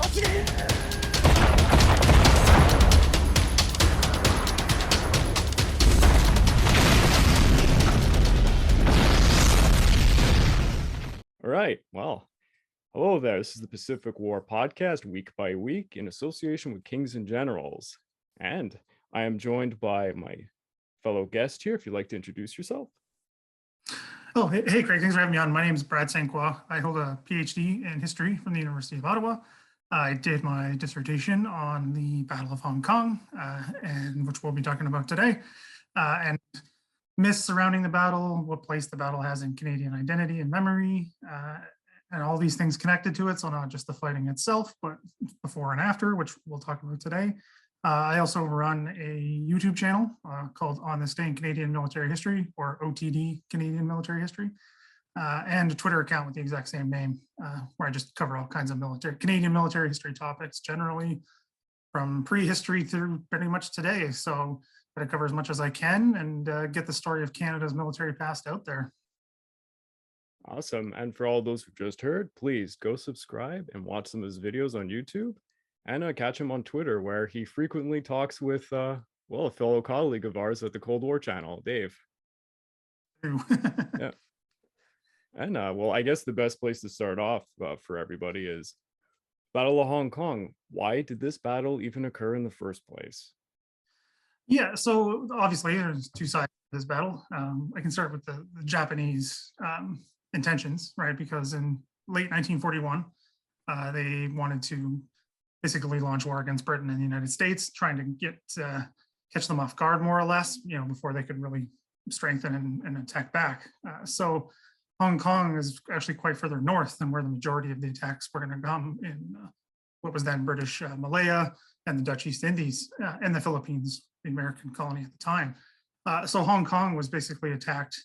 All right. Well, hello there. This is the Pacific War podcast, week by week, in association with Kings and Generals. And I am joined by my fellow guest here. If you'd like to introduce yourself. Oh, hey, Craig. Thanks for having me on. My name is Brad St.Croix. I hold a PhD in history from the University of Ottawa. I did my dissertation on the Battle of Hong Kong, and which we'll be talking about today, and myths surrounding the battle, what place the battle has in Canadian identity and memory, and all these things connected to it. So not just the fighting itself, but before and after, which we'll talk about today. I also run a YouTube channel called On This Day in Canadian Military History, or OTD Canadian Military History, and a Twitter account with the exact same name, where I just cover all kinds of Canadian military history topics, generally from prehistory through pretty much today. So I cover as much as I can and get the story of Canada's military past out there. Awesome. And for all those who just heard, please go subscribe and watch some of his videos on YouTube. And catch him on Twitter, where he frequently talks with, a fellow colleague of ours at the Cold War channel, Dave. Yeah. And, I guess the best place to start off for everybody is Battle of Hong Kong. Why did this battle even occur in the first place? Yeah, so obviously there's two sides to this battle. I can start with the Japanese intentions, right? Because in late 1941, they wanted to basically launch war against Britain and the United States, trying to catch them off guard more or less, before they could really strengthen and attack back. So Hong Kong is actually quite further north than where the majority of the attacks were going to come in what was then British Malaya and the Dutch East Indies and the Philippines, the American colony at the time. So Hong Kong was basically attacked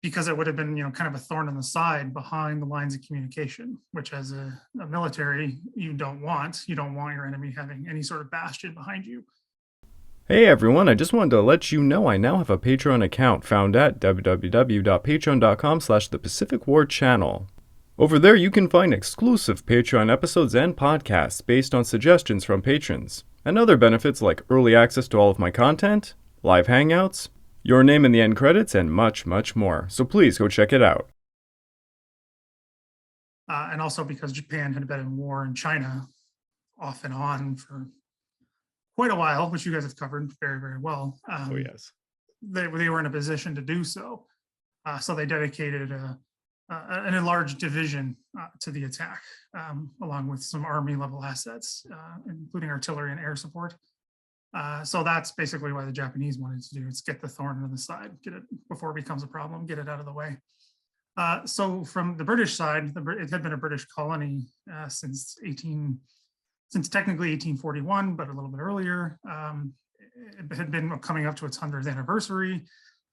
because it would have been, kind of a thorn in the side behind the lines of communication, which as a military, you don't want your enemy having any sort of bastion behind you. Hey everyone, I just wanted to let you know I now have a Patreon account found at www.patreon.com/thepacificwarchannel. Over there you can find exclusive Patreon episodes and podcasts based on suggestions from patrons, and other benefits like early access to all of my content, live hangouts, your name in the end credits, and much, much more. So please go check it out. And also because Japan had been in war in China off and on for quite a while, which you guys have covered very, very well. Oh, yes. They were in a position to do so. So they dedicated an enlarged division to the attack, along with some army level assets, including artillery and air support. So that's basically why the Japanese wanted to do, is get the thorn on the side, get it before it becomes a problem, get it out of the way. So from the British side, it had been a British colony since technically 1841, but a little bit earlier. It had been coming up to its 100th anniversary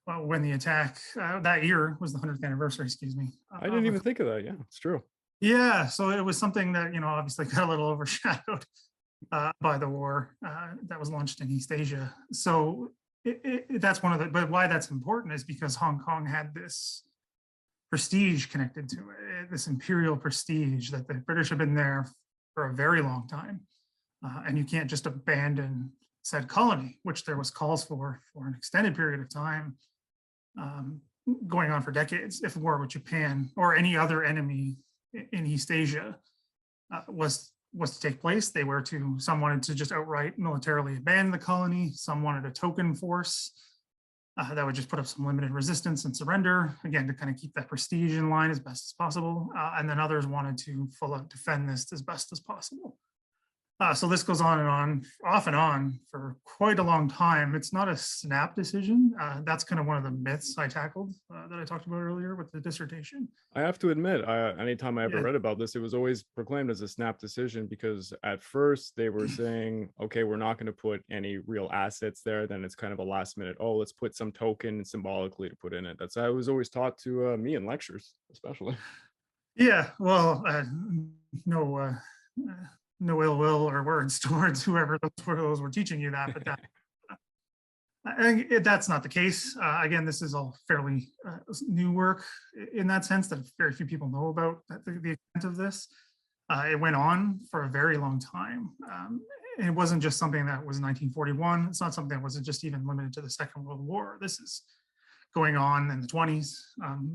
when the attack that year was the 100th anniversary, excuse me. I didn't even think of that. Yeah, it's true. Yeah, so it was something that, obviously got a little overshadowed by the war that was launched in East Asia. So that's but why that's important is because Hong Kong had this prestige connected to it, this imperial prestige that the British have been there for a very long time. And you can't just abandon said colony, which there was calls for an extended period of time, going on for decades. If war with Japan or any other enemy in East Asia was to take place, some wanted to just outright militarily abandon the colony. Some wanted a token force that would just put up some limited resistance and surrender, again, to kind of keep that prestige in line as best as possible. And then others wanted to full out defend this as best as possible. So this goes on and on, off and on for quite a long time. It's not a snap decision. That's kind of one of the myths I tackled that I talked about earlier with the dissertation. I have to admit, anytime I ever read about this, it was always proclaimed as a snap decision, because at first they were saying, okay, we're not going to put any real assets there. Then it's kind of a last minute, let's put some token symbolically to put in it. That's how it was always taught to me in lectures, especially. Yeah, well, no ill will or words towards whoever those were teaching you that, but that's not the case. Again, this is all fairly new work in that sense that very few people know about the extent of this. It went on for a very long time. It wasn't just something that was 1941. It's not something that wasn't just even limited to the Second World War. This is going on in the 20s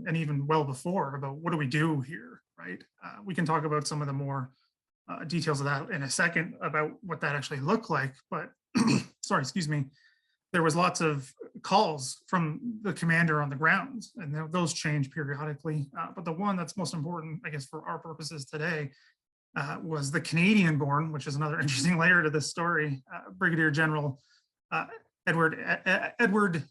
and even well before, about what do we do here, right? We can talk about some of the more details of that in a second about what that actually looked like. But sorry, excuse me. There was lots of calls from the commander on the ground, and those change periodically. But the one that's most important, I guess, for our purposes today, was the Canadian-born, which is another interesting layer to this story, Brigadier General Arthur Edward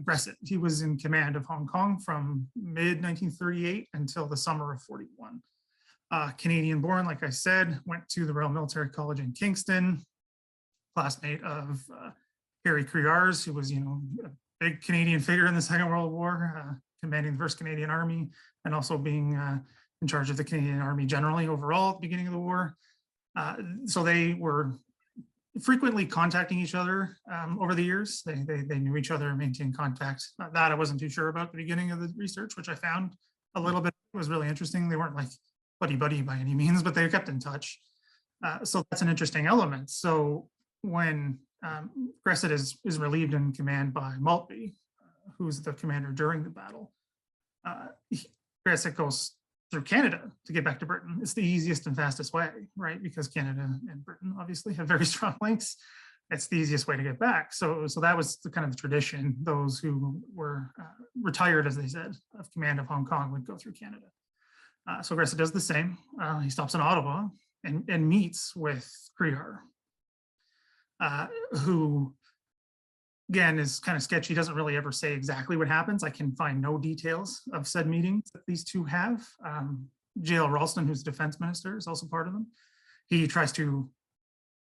Gresset. He was in command of Hong Kong from mid-1938 until the summer of 41. Canadian-born, like I said, went to the Royal Military College in Kingston, classmate of Harry Criars, who was, a big Canadian figure in the Second World War, commanding the 1st Canadian Army, and also being in charge of the Canadian Army generally overall at the beginning of the war. So they were frequently contacting each other over the years. They knew each other and maintained contact. That I wasn't too sure about at the beginning of the research, which I found a little bit was really interesting. They weren't like buddy-buddy by any means, but they kept in touch. So that's an interesting element. So when Gresset is relieved in command by Maltby, who's the commander during the battle, Gresset goes through Canada to get back to Britain. It's the easiest and fastest way, right? Because Canada and Britain obviously have very strong links. It's the easiest way to get back. So that was the kind of the tradition. Those who were retired, as they said, of command of Hong Kong would go through Canada. So Gresset does the same. He stops in Ottawa and meets with Criar, who again is kind of sketchy. He doesn't really ever say exactly what happens. I can find no details of said meetings that these two have. J.L. Ralston, who's defense minister, is also part of them. He tries to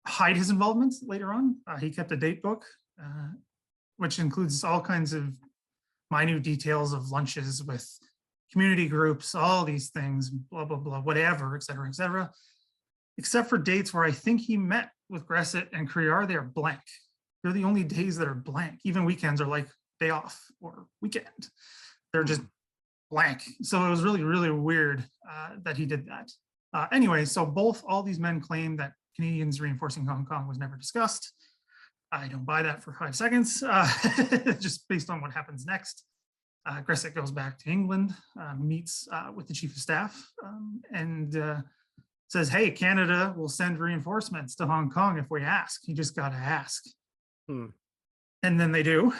hide his involvement later on. He kept a date book, which includes all kinds of minute details of lunches with community groups, all these things, blah, blah, blah, whatever, et cetera, except for dates where I think he met with Gresset and Criar. They're blank. They're the only days that are blank. Even weekends are like day off or weekend. They're just blank. So it was really, really weird that he did that. Anyway, so all these men claim that Canadians reinforcing Hong Kong was never discussed. I don't buy that for 5 seconds, just based on what happens next. Gresset goes back to England, meets with the chief of staff, and says, hey, Canada will send reinforcements to Hong Kong if we ask. You just got to ask. And then they do.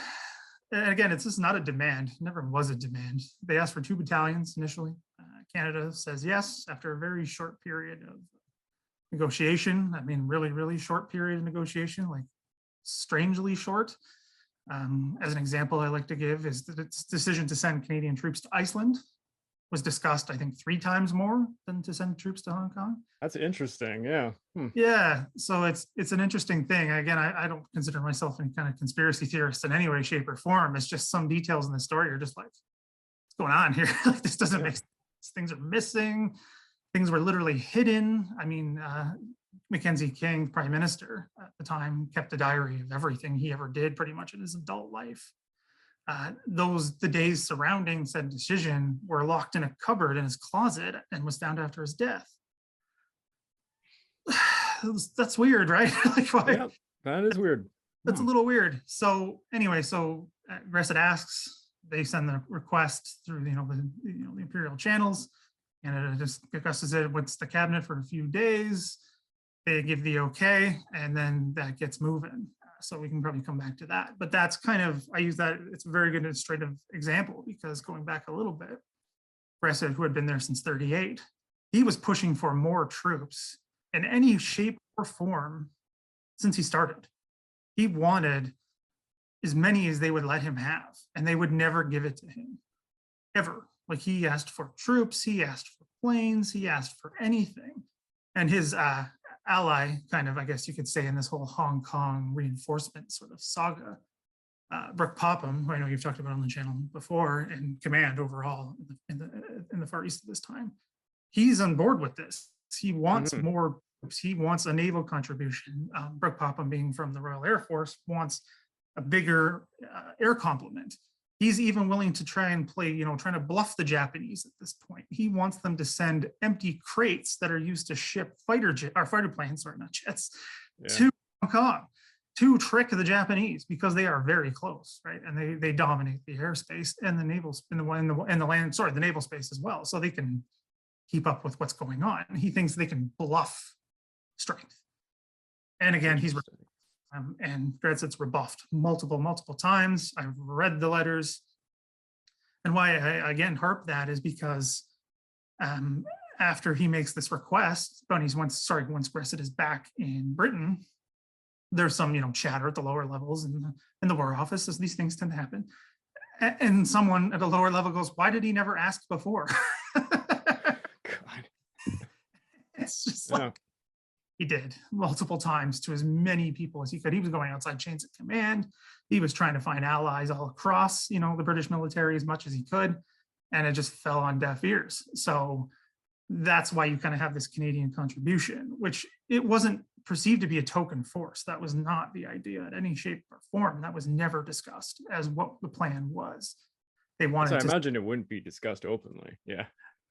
And again, this is not a demand. Never was a demand. They asked for 2 battalions initially. Canada says yes after a very short period of negotiation. I mean, really, really short period of negotiation, like strangely short. As an example I like to give is that its decision to send Canadian troops to Iceland was discussed, I think, 3 times more than to send troops to Hong Kong. That's interesting, yeah. Yeah, so it's an interesting thing. Again, I don't consider myself any kind of conspiracy theorist in any way, shape, or form. It's just some details in the story are just like, what's going on here? Like, this doesn't make sense. Things are missing. Things were literally hidden. I mean, Mackenzie King, Prime Minister at the time, kept a diary of everything he ever did pretty much in his adult life. The days surrounding said decision were locked in a cupboard in his closet and was found after his death. That's weird, right? Like, why? Yeah, that is weird. That's a little weird. So anyway, Gresset asks, they send the request through the imperial channels, and it just discusses it with the cabinet for a few days. They give the okay, and then that gets moving. So we can probably come back to that. But that's kind of, I use that, it's a very good illustrative example, because going back a little bit, Gresset, who had been there since 38, he was pushing for more troops in any shape or form since he started. He wanted as many as they would let him have, and they would never give it to him, ever. Like, he asked for troops, he asked for planes, he asked for anything. And his ally, kind of, I guess you could say, in this whole Hong Kong reinforcement sort of saga, Brooke Popham, who I know you've talked about on the channel before, in command overall in the Far East at this time, he's on board with this. He wants more troops. He wants a naval contribution. Brooke Popham, being from the Royal Air Force, wants a bigger air complement. He's even willing to try and play, trying to bluff the Japanese at this point. He wants them to send empty crates that are used to ship fighter planes, sorry, not jets, to Hong Kong to trick the Japanese, because they are very close, right? And they dominate the airspace and the naval the naval space as well, so they can keep up with what's going on. He thinks they can bluff strength. And again, he's and it's rebuffed multiple times. I've read the letters. And why I again harp that is because after he makes this request, once Brexit is back in Britain, there's some chatter at the lower levels in the War Office, as these things tend to happen. And someone at a lower level goes, "Why did he never ask before?" God. It's just like, he did multiple times to as many people as he could. He was going outside chains of command. He was trying to find allies all across, the British military as much as he could, and it just fell on deaf ears. So that's why you kind of have this Canadian contribution, which it wasn't perceived to be a token force. That was not the idea in any shape or form. That was never discussed as what the plan was. They wanted so I imagine it wouldn't be discussed openly. Yeah.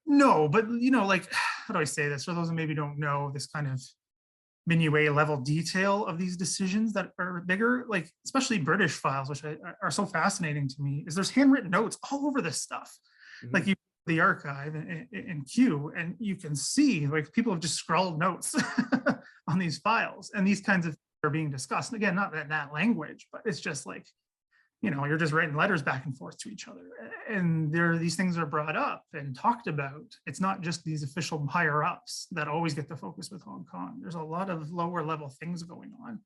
No, but like, how do I say this? For those who maybe don't know this kind of minuet level detail of these decisions that are bigger, like especially British files, which are so fascinating to me, is there's handwritten notes all over this stuff. Mm-hmm. Like the archive in Q, and you can see like people have just scrawled notes on these files, and these kinds of are being discussed. And again, not in that language, but it's just like, you're just writing letters back and forth to each other, and these things are brought up and talked about. It's not just these official higher ups that always get the focus with Hong Kong. There's a lot of lower level things going on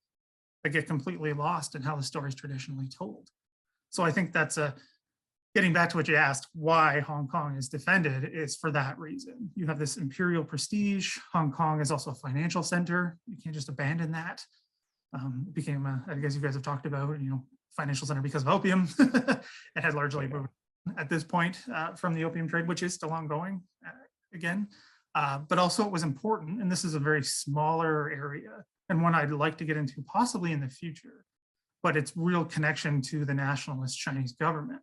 that get completely lost in how the story is traditionally told. So I think that's getting back to what you asked, why Hong Kong is defended is for that reason. You have this imperial prestige. Hong Kong is also a financial center. You can't just abandon that. It became, I guess you guys have talked about, financial center because of opium. It had largely moved at this point from the opium trade, which is still ongoing again. But also it was important, and this is a very smaller area, and one I'd like to get into possibly in the future, but it's real connection to the nationalist Chinese government.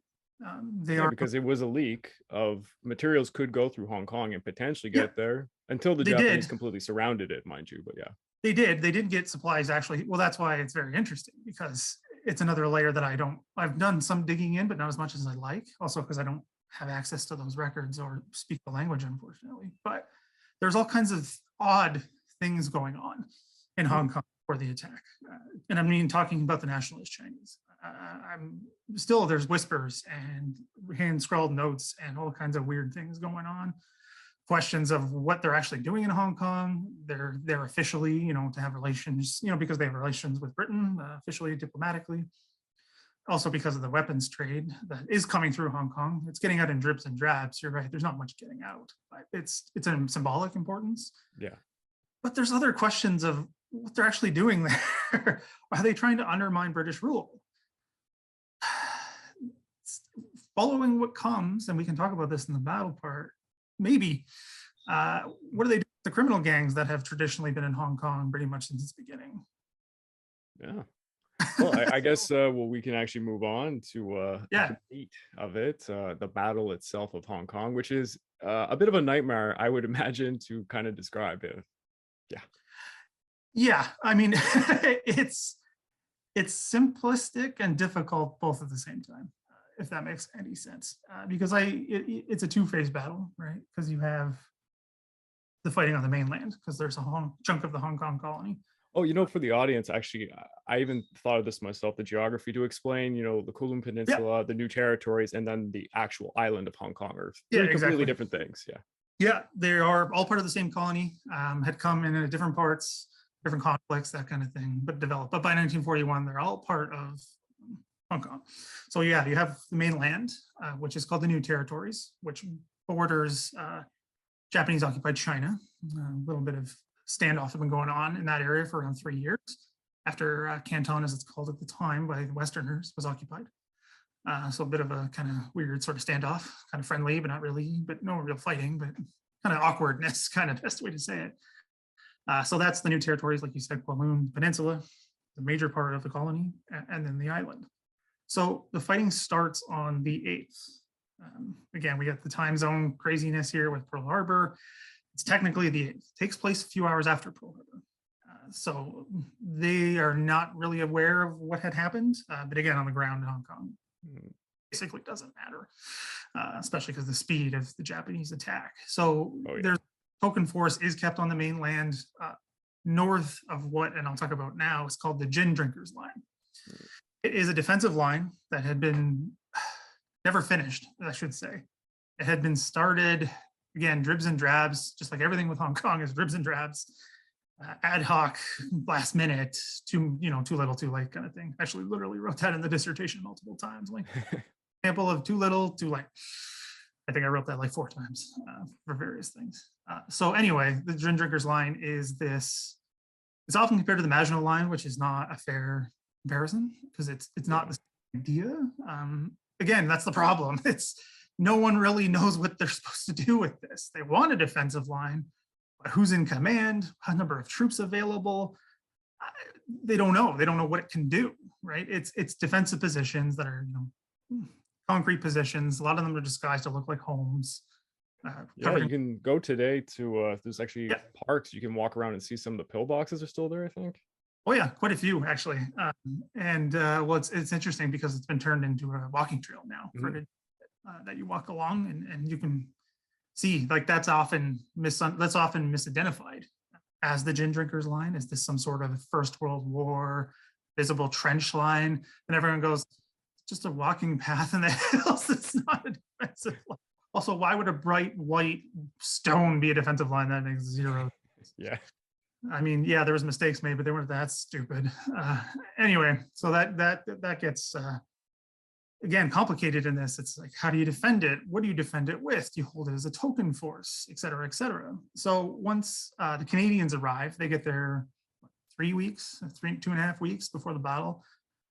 Because it was a leak of materials could go through Hong Kong and potentially get there until the Japanese completely surrounded it, mind you. But yeah, they did get supplies actually. Well, that's why it's very interesting, because it's another layer that I've done some digging in, but not as much as I like. Also because I don't have access to those records or speak the language, unfortunately. But there's all kinds of odd things going on in Hong Kong for the attack. And I mean, talking about the nationalist Chinese. I'm still, there's whispers and hand scrawled notes and all kinds of weird things going on. Questions of what they're actually doing in Hong Kong. They're officially, to have relations, because they have relations with Britain, officially, diplomatically. Also because of the weapons trade that is coming through Hong Kong. It's getting out in drips and drabs. You're right. There's not much getting out, but it's a symbolic importance. Yeah. But there's other questions of what they're actually doing there. Are they trying to undermine British rule? Following what comes, and we can talk about this in the battle part, maybe, what do they do with the criminal gangs that have traditionally been in Hong Kong pretty much since its beginning? Yeah. Well, I guess we can actually move on to the meat of it, the battle itself of Hong Kong, which is a bit of a nightmare, I would imagine, to kind of describe it. Yeah, I mean, it's simplistic and difficult both at the same time, if that makes any sense. Because it's a two-phase battle, right? Because you have the fighting on the mainland, because there's a chunk of the Hong Kong colony. Oh, for the audience, actually, I even thought of this myself, the geography to explain, the Kowloon Peninsula, the new territories, and then the actual island of Hong Kong are three completely different things. Yeah. Yeah, they are all part of the same colony, had come in different parts, different conflicts, that kind of thing, but developed. But by 1941, they're all part of Hong Kong. So yeah, you have the mainland, which is called the New Territories, which borders Japanese occupied China. A little bit of standoff had been going on in that area for around 3 years after Canton, as it's called at the time by the Westerners, was occupied. So a bit of a kind of weird sort of standoff, kind of friendly, but not really, but no real fighting, but kind of awkwardness, kind of best way to say it. So that's the New Territories, like you said, Kowloon Peninsula, the major part of the colony, and then the island. So the fighting starts on the 8th. Again, we got the time zone craziness here with Pearl Harbor. It's technically the 8th. It takes place a few hours after Pearl Harbor. So they are not really aware of what had happened. But again, on the ground in Hong Kong, basically doesn't matter, especially because the speed of the Japanese attack. So their token force is kept on the mainland north of what, and I'll talk about now, is called the Gin Drinkers Line. It is a defensive line that had been never finished, I should say. It had been started, again, dribs and drabs, just like everything with Hong Kong is dribs and drabs, ad hoc, last minute, too little, too late kind of thing. Actually, literally wrote that in the dissertation multiple times. Like, example of too little, too late. I think I wrote that like 4 times for various things. So anyway, the Gin Drinkers Line is this. It's often compared to the Maginot Line, which is not a fair comparison because it's not the same idea. Again, that's the problem. It's no one really knows what they're supposed to do with this. They want a defensive line, but who's in command? What number of troops available? They don't know. They don't know what it can do. Right? It's defensive positions that are concrete positions. A lot of them are disguised to look like homes. Yeah, you can go today to there's actually parks. You can walk around and see some of the pillboxes are still there, I think. Oh yeah, quite a few actually. Well, it's interesting because it's been turned into a walking trail now that you walk along, and you can see like that's often misidentified as the Gin Drinkers Line. Is this some sort of First World War visible trench line? And everyone goes, it's just a walking path in the hills. It's not a defensive line. Also, why would a bright white stone be a defensive line? That makes zero sense. Yeah. I mean, yeah, there was mistakes made, but they weren't that stupid. Anyway, so that gets again complicated in this. It's like, how do you defend it? What do you defend it with? Do you hold it as a token force, et cetera, et cetera? So once the Canadians arrive, they get there 3 weeks, 2.5 weeks before the battle.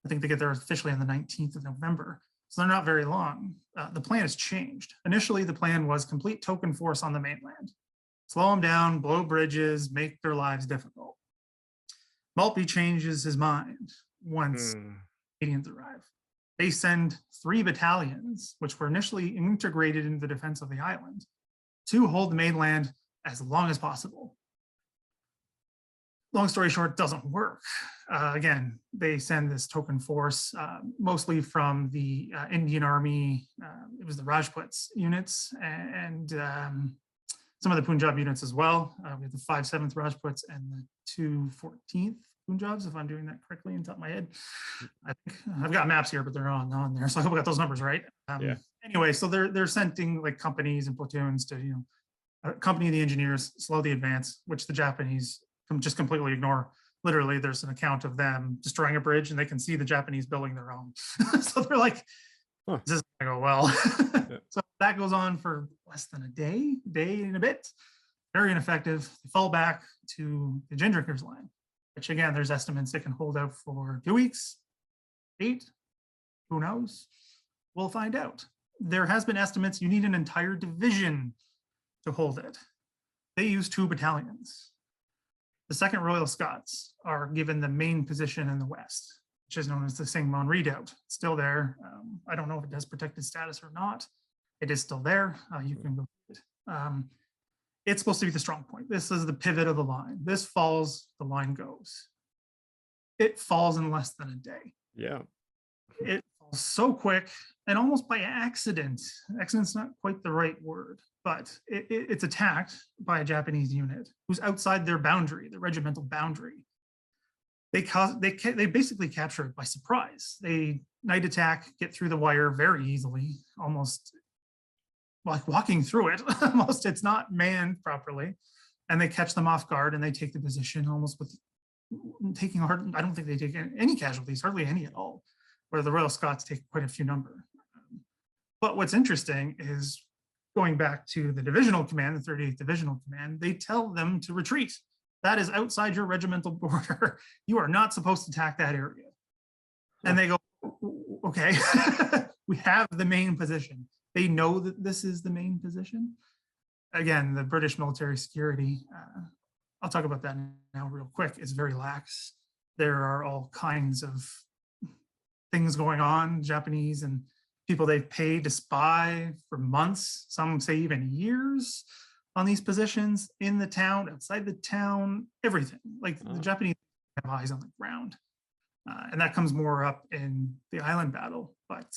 I think they get there officially on the 19th of November. So they're not very long. The plan has changed. Initially, the plan was complete token force on the mainland. Slow them down, blow bridges, make their lives difficult. Maltby changes his mind once Canadians arrive. They send 3 battalions, which were initially integrated into the defense of the island, to hold the mainland as long as possible. Long story short, doesn't work. Again, they send this token force, mostly from the Indian Army. It was the Rajputs units and some of the Punjab units as well. We have the 5/7th Rajputs and the 214th Punjabs, if I'm doing that correctly on top of my head. I think I've got maps here, but they're not on there. So I hope I got those numbers right. Anyway, so they're sending like companies and platoons to accompany the engineers, slow the advance, which the Japanese just completely ignore. Literally, there's an account of them destroying a bridge and they can see the Japanese building their own. So they're like, this is gonna go well. So that goes on for less than a day and a bit. Very ineffective. They fall back to the Gin Drinkers Line, which again, there's estimates it can hold out for 2 weeks, 8, who knows? We'll find out. There has been estimates you need an entire division to hold it. They use 2 battalions. The 2nd Royal Scots are given the main position in the west, which is known as the Singmon Redoubt. It's still there. I don't know if it has protected status or not. It is still there. You can go through it. It's supposed to be the strong point. This is the pivot of the line. This falls, the line goes. It falls in less than a day. Yeah. It falls so quick and almost by accident. Accident's not quite the right word, but it's attacked by a Japanese unit who's outside their boundary, their regimental boundary. They basically capture it by surprise. They night attack, get through the wire very easily, almost like walking through it. Almost, it's not manned properly, and they catch them off guard and they take the position almost with taking hard. I don't think they take any casualties, hardly any at all. Where the Royal Scots take quite a few number. But what's interesting is going back to the divisional command, the 38th Divisional Command, they tell them to retreat. That is outside your regimental border. You are not supposed to attack that area. And they go, okay, we have the main position. They know that this is the main position. Again, the British military security, I'll talk about that now real quick, is very lax. There are all kinds of things going on, Japanese and people they've paid to spy for months, some say even years, on these positions in the town, outside the town, everything. Like the Japanese have eyes on the ground. And that comes more up in the island battle, but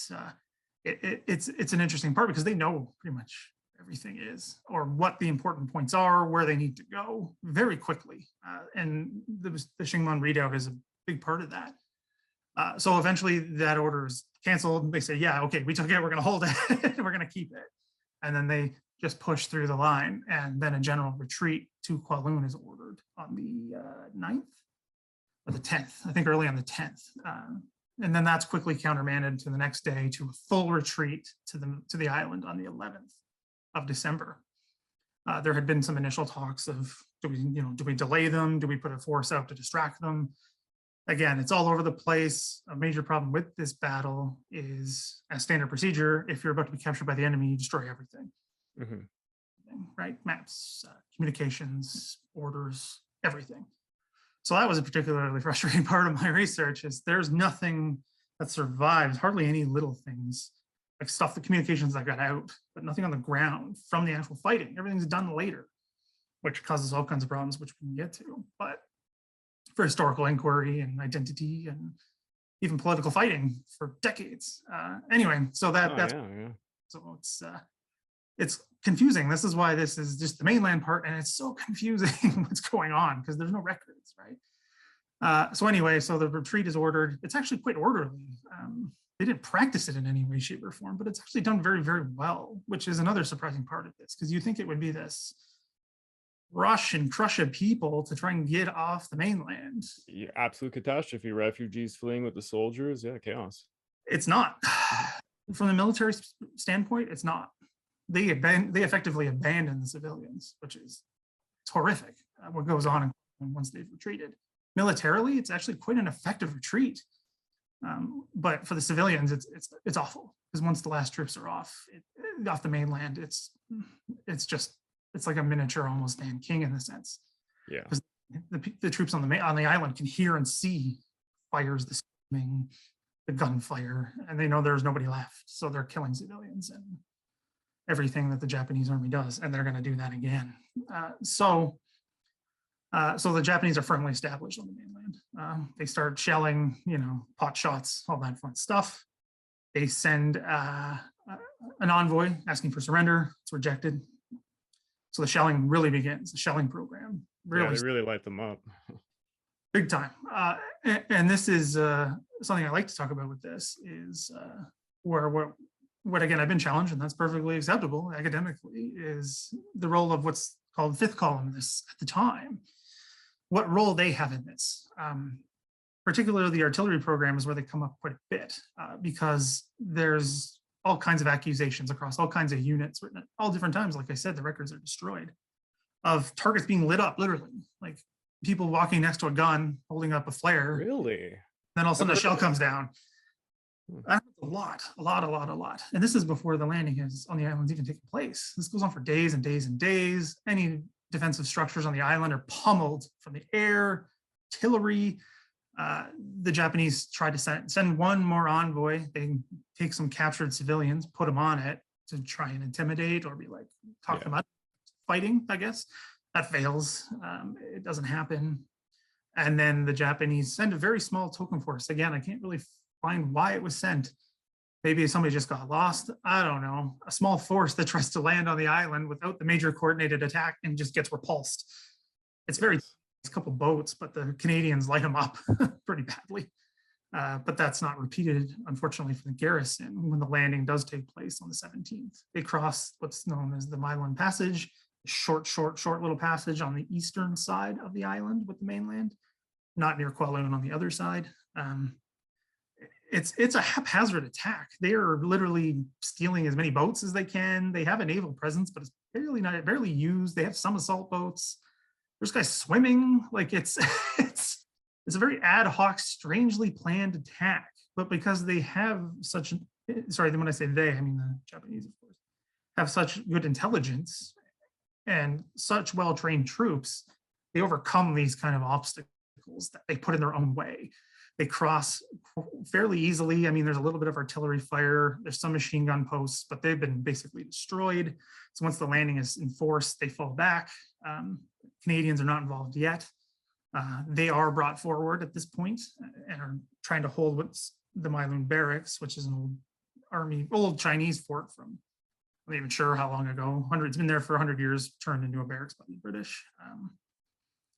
it's an interesting part because they know pretty much everything is, or what the important points are, where they need to go very quickly. And the Shingman readout is a big part of that. So eventually that order is canceled. They say, yeah, okay, we took it, we're going to hold it, we're going to keep it. And then they just push through the line, and then a general retreat to Kowloon is ordered on the 9th or the 10th, I think early on the 10th. And then that's quickly countermanded to the next day to a full retreat to the island on the 11th of December. There had been some initial talks of, do we delay them? Do we put a force out to distract them? Again, it's all over the place. A major problem with this battle is, as standard procedure, if you're about to be captured by the enemy, you destroy everything. Right? Maps, communications, orders, everything. So that was a particularly frustrating part of my research, is there's nothing that survives, hardly any little things, like stuff, the communications that got out, but nothing on the ground from the actual fighting. Everything's done later, which causes all kinds of problems, which we can get to. But for historical inquiry and identity and even political fighting for decades. Anyway, so so it's confusing. This is why this is just the mainland part, and it's so confusing what's going on because there's no records, right? So anyway, so the retreat is ordered. It's actually quite orderly. They didn't practice it in any way, shape, or form, but it's actually done very, very well, which is another surprising part of this, because you think it would be this rush and crush of people to try and get off the mainland. Yeah, absolute catastrophe. Refugees fleeing with the soldiers. Yeah, chaos. It's not. From the military standpoint, it's not. They effectively abandon the civilians, which is horrific. What goes on once they've retreated. Militarily, it's actually quite an effective retreat. But for the civilians, it's awful, because once the last troops are off the mainland, it's like a miniature almost Dan King in the sense. Yeah. Because the troops on the island can hear and see fires, the screaming, the gunfire, and they know there's nobody left, so they're killing civilians and everything that the Japanese army does, and they're going to do that again. So the Japanese are firmly established on the mainland. They start shelling, pot shots, all that fun stuff. They send an envoy asking for surrender. It's rejected. So the shelling really begins. The shelling program really, yeah, they really light them up. Big time. And this is something I like to talk about with this is what again, I've been challenged, and that's perfectly acceptable academically, is the role of what's called fifth columnists at the time. What role they have in this. Particularly the artillery program is where they come up quite a bit, because there's all kinds of accusations across all kinds of units written at all different times. Like I said, the records are destroyed, of targets being lit up, literally, like people walking next to a gun, holding up a flare. Really? Then all of a sudden a shell comes down. That happens a lot. And this is before the landing is on the islands even taking place. This goes on for days and days and days. Any defensive structures on the island are pummeled from the air, artillery. The Japanese tried to send one more envoy. They take some captured civilians, put them on it to try and intimidate or be like, talk them out fighting, I guess. That fails. It doesn't happen. And then the Japanese send a very small token force. Again, I can't really find why it was sent. Maybe somebody just got lost. I don't know. A small force that tries to land on the island without the major coordinated attack and just gets repulsed. It's a couple boats, but the Canadians light them up pretty badly. But that's not repeated, unfortunately, for the garrison when the landing does take place on the 17th. They cross what's known as the Milan Passage, a short little passage on the eastern side of the island with the mainland, not near Kowloon on the other side. It's a haphazard attack. They are literally stealing as many boats as they can. They have a naval presence, but it's barely used. They have some assault boats. There's guys swimming. Like it's a very ad hoc, strangely planned attack. But because they have such, when I say they, I mean the Japanese, of course, have such good intelligence and such well-trained troops, they overcome these kind of obstacles that they put in their own way. They cross fairly easily. I mean, there's a little bit of artillery fire. There's some machine gun posts, but they've been basically destroyed. So once the landing is enforced, they fall back. Canadians are not involved yet. They are brought forward at this point and are trying to hold what's the Mylune Barracks, which is an old Chinese fort from, I'm not even sure how long ago. It's been there for 100 years, turned into a barracks by the British.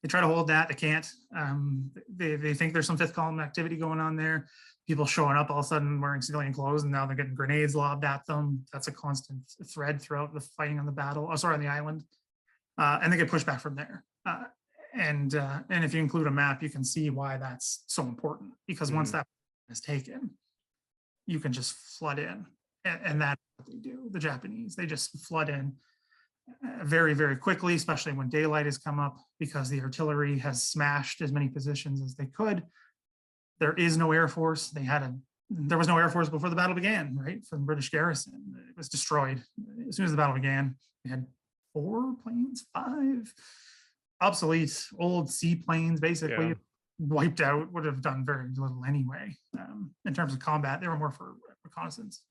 They try to hold that. They can't. They think there's some fifth column activity going on there. People showing up all of a sudden wearing civilian clothes, and now they're getting grenades lobbed at them. That's a constant thread throughout the fighting on the on the island. And they get pushed back from there. And if you include a map, you can see why that's so important, because once that is taken, you can just flood in. And that's what they do, the Japanese. They just flood in very, very quickly, especially when daylight has come up, because the artillery has smashed as many positions as they could. There is no Air Force. There was no Air Force before the battle began, right? From the British garrison. It was destroyed as soon as the battle began. We had 4 planes, 5 obsolete old seaplanes, basically wiped out. Would have done very little anyway. In terms of combat, they were more for reconnaissance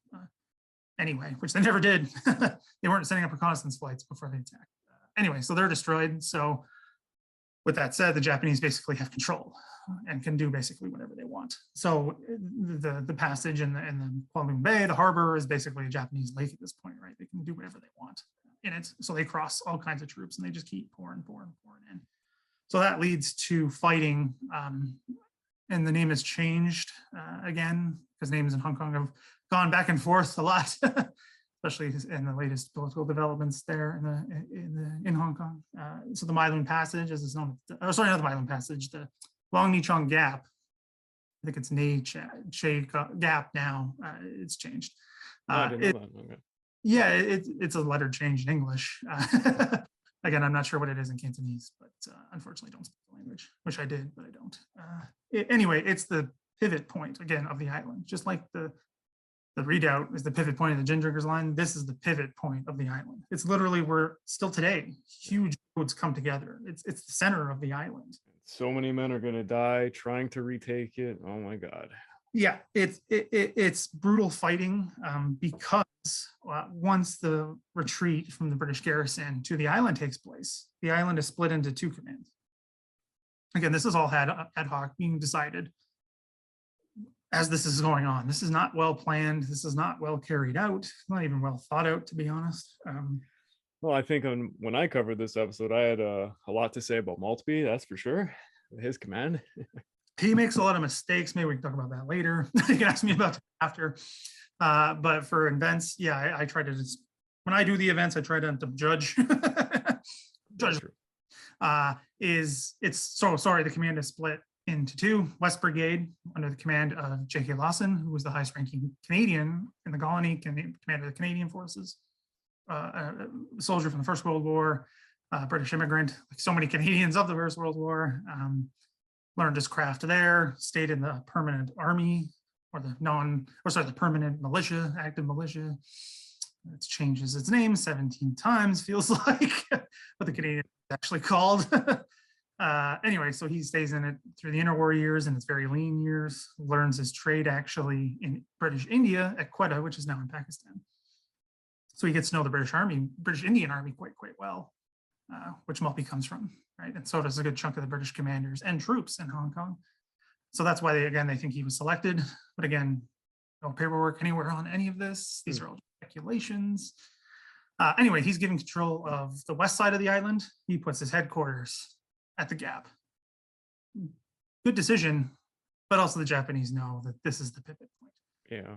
anyway, which they never did. They weren't sending up reconnaissance flights before they attacked. Anyway, so they're destroyed. So with that said, the Japanese basically have control and can do basically whatever they want. So the passage in the Kowloon Bay, the harbor, is basically a Japanese lake at this point, right? They can do whatever they want in it. So they cross all kinds of troops and they just keep pouring in. So that leads to fighting. And the name has changed again, because names in Hong Kong have gone back and forth a lot, especially in the latest political developments there in Hong Kong. So the Mylune Passage, as it's known, sorry, not the Mylune Passage, the Long Ni Chong Gap. I think it's Nei Che Gap now. It's changed. I didn't know that. Okay. Yeah, it's a letter change in English. Again, I'm not sure what it is in Cantonese, but unfortunately don't speak the language, which I did, but I don't. Anyway, it's the pivot point, again, of the island. Just like the redoubt is the pivot point of the Gin Drinkers line, this is the pivot point of the island. It's literally where, still today, huge roads come together. It's the center of the island. So many men are going to die trying to retake it. Oh my God. Yeah, it's brutal fighting because once the retreat from the British garrison to the island takes place, the island is split into 2 commands. Again, this is all ad hoc being decided as this is going on. This is not well planned. This is not well carried out. Not even well thought out, to be honest. Well, I think when I covered this episode, I had a lot to say about Maltby, that's for sure, his command. He makes a lot of mistakes. Maybe we can talk about that later. You can ask me about that after. But for events, yeah, I try to just, when I do the events, I try to judge. Judge. The command is split into 2. West Brigade, under the command of J.K. Lawson, who was the highest ranking Canadian in the colony, commander of the Canadian forces, a soldier from the First World War, British immigrant, like so many Canadians of the First World War. Learned his craft there, stayed in the permanent army, or the permanent militia, active militia. It changes its name 17 times, feels like, what the Canadian is actually called. Anyway, so he stays in it through the interwar years and its very lean years, learns his trade actually in British India at Quetta, which is now in Pakistan. So he gets to know the British Indian Army quite well, which Maltby comes from, right? And so does a good chunk of the British commanders and troops in Hong Kong. So that's why they think he was selected. But again, no paperwork anywhere on any of this. These are all speculations. Anyway, he's given control of the west side of the island. He puts his headquarters at the Gap. Good decision, but also the Japanese know that this is the pivot point. Yeah.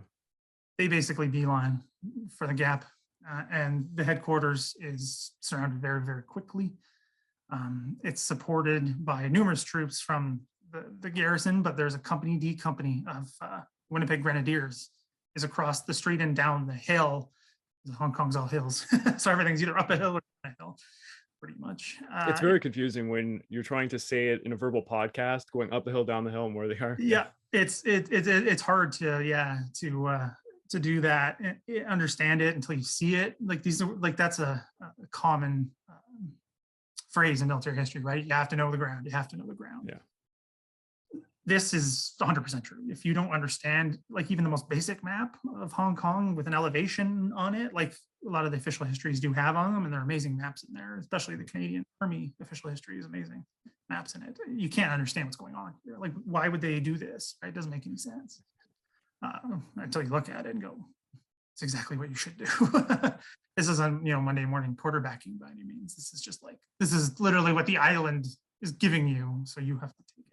They basically beeline for the Gap, and the headquarters is surrounded very, very quickly. It's supported by numerous troops from the garrison, but there's a D company of Winnipeg Grenadiers is across the street and down the hill. Hong Kong's all hills, so everything's either up a hill or down a hill, pretty much. It's very confusing when you're trying to say it in a verbal podcast, going up the hill, down the hill, and where they are. Yeah, it's hard to do that and understand it until you see it. Like that's a common phrase in military history, right? You have to know the ground. You have to know the ground. Yeah. this is 100% true. If you don't understand, like even the most basic map of Hong Kong with an elevation on it, like a lot of the official histories do have on them, and there are amazing maps in there, especially the Canadian Army official history is amazing maps in it. You can't understand what's going on here. Like, why would they do this? Right? It doesn't make any sense until you look at it and go, it's exactly what you should do. This isn't, Monday morning quarterbacking by any means. This is just like, this is literally what the island is giving you, so you have to take it.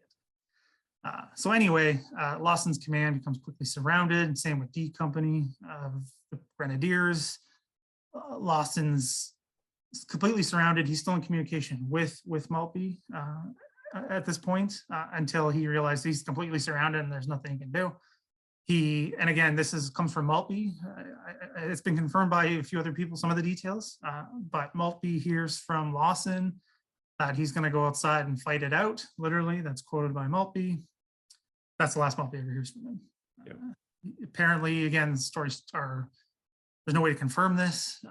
So anyway, Lawson's command becomes quickly surrounded. Same with D Company of the Grenadiers. Lawson's completely surrounded. He's still in communication with Maltby at this point until he realized he's completely surrounded and there's nothing he can do. And again, this comes from Maltby. It's been confirmed by a few other people, some of the details, but Maltby hears from Lawson that he's going to go outside and fight it out. Literally, that's quoted by Maltby. That's the last Maltby ever hears from him. Yep. Apparently, again, stories are, there's no way to confirm this,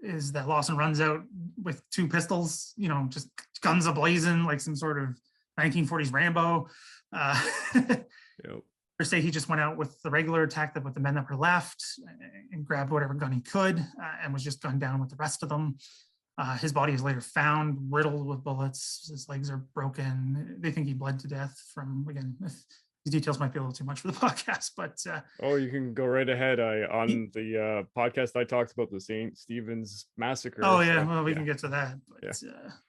is that Lawson runs out with 2 pistols, just guns ablazing like some sort of 1940s Rambo. Yep. Or say he just went out with the regular attack with the men that were left and grabbed whatever gun he could and was just gunned down with the rest of them. His body is later found riddled with bullets. His legs are broken. They think he bled to death from, again, these details might be a little too much for the podcast, but oh, you can go right ahead. On the podcast I talked about the St. Stephen's massacre. Oh yeah, well, we can get to that. But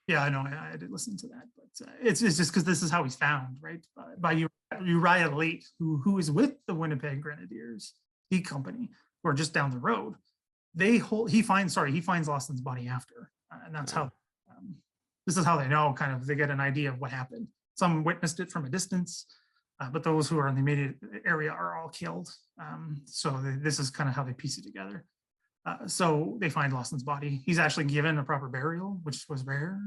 yeah, I know I did listen to that, but it's just because this is how he's found, right? By Uriah Late, who is with the Winnipeg Grenadiers, D Company, who are just down the road. He finds Lawson's body after, and that's how. This is how they know. Kind of, they get an idea of what happened. Some witnessed it from a distance. But those who are in the immediate area are all killed. So this is kind of how they piece it together. So they find Lawson's body. He's actually given a proper burial, which was rare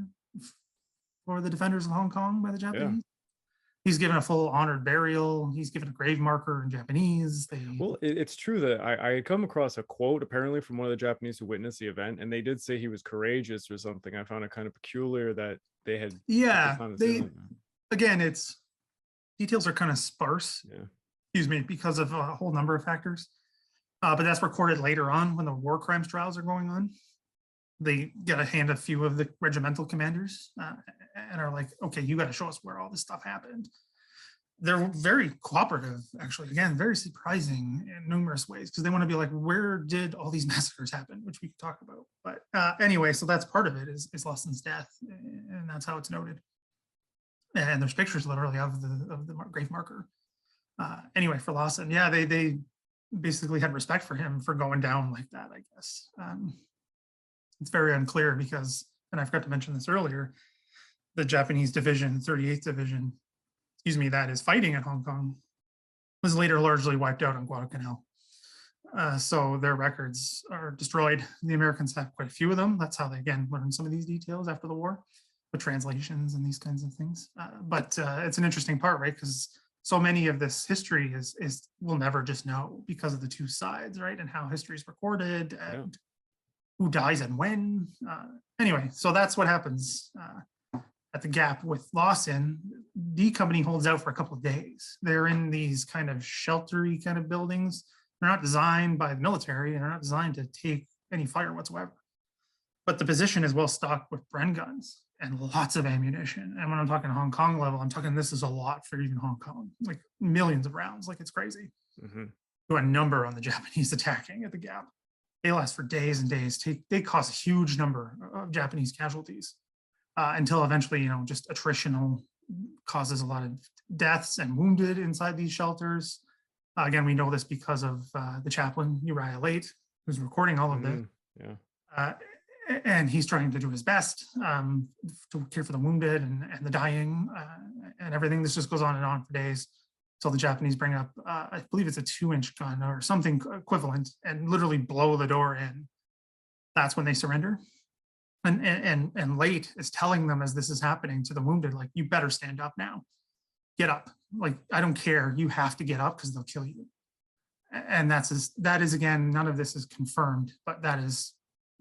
for the defenders of Hong Kong by the Japanese. Yeah. He's given a full honored burial. He's given a grave marker in Japanese. Well, it's true that I had come across a quote apparently from one of the Japanese who witnessed the event, and they did say he was courageous or something. I found it kind of peculiar that they had. Yeah, again, it's. Details are kind of sparse, excuse me, because of a whole number of factors. But that's recorded later on when the war crimes trials are going on. They get a hand a few of the regimental commanders and are like, okay, you got to show us where all this stuff happened. They're very cooperative, actually. Again, very surprising in numerous ways, because they want to be like, where did all these massacres happen, which we could talk about. But anyway, so that's part of it is Lawson's death, and that's how it's noted. And there's pictures literally of the grave marker. Anyway, for Lawson, yeah, they basically had respect for him for going down like that, I guess. It's very unclear because, and I forgot to mention this earlier, the Japanese division, 38th Division, that is fighting in Hong Kong, was later largely wiped out on Guadalcanal. So their records are destroyed. The Americans have quite a few of them. That's how they, again, learned some of these details after the war. With translations and these kinds of things. But it's an interesting part, right? Because so many of this history is we'll never just know because of the 2 sides, right? And how history is recorded and who dies and when. Anyway, so that's what happens at the Gap with Lawson. D Company holds out for a couple of days. They're in these kind of sheltery kind of buildings. They're not designed by the military and they're not designed to take any fire whatsoever. But the position is well stocked with Bren guns and lots of ammunition. And when I'm talking Hong Kong level, I'm talking this is a lot for even Hong Kong, like millions of rounds, like it's crazy. To a number on the Japanese attacking at the Gap. They last for days and days. They cause a huge number of Japanese casualties until eventually, just attritional causes a lot of deaths and wounded inside these shelters. Again, we know this because of the chaplain, Uriah Late, who's recording all of this. And he's trying to do his best to care for the wounded and the dying and everything. This just goes on for days until the Japanese bring up, I believe it's a 2-inch gun or something equivalent, and literally blow the door in. That's when they surrender. And Late is telling them as this is happening to the wounded, like, you better stand up now. Get up. Like, I don't care. You have to get up because they'll kill you. And that is, again, none of this is confirmed, but that is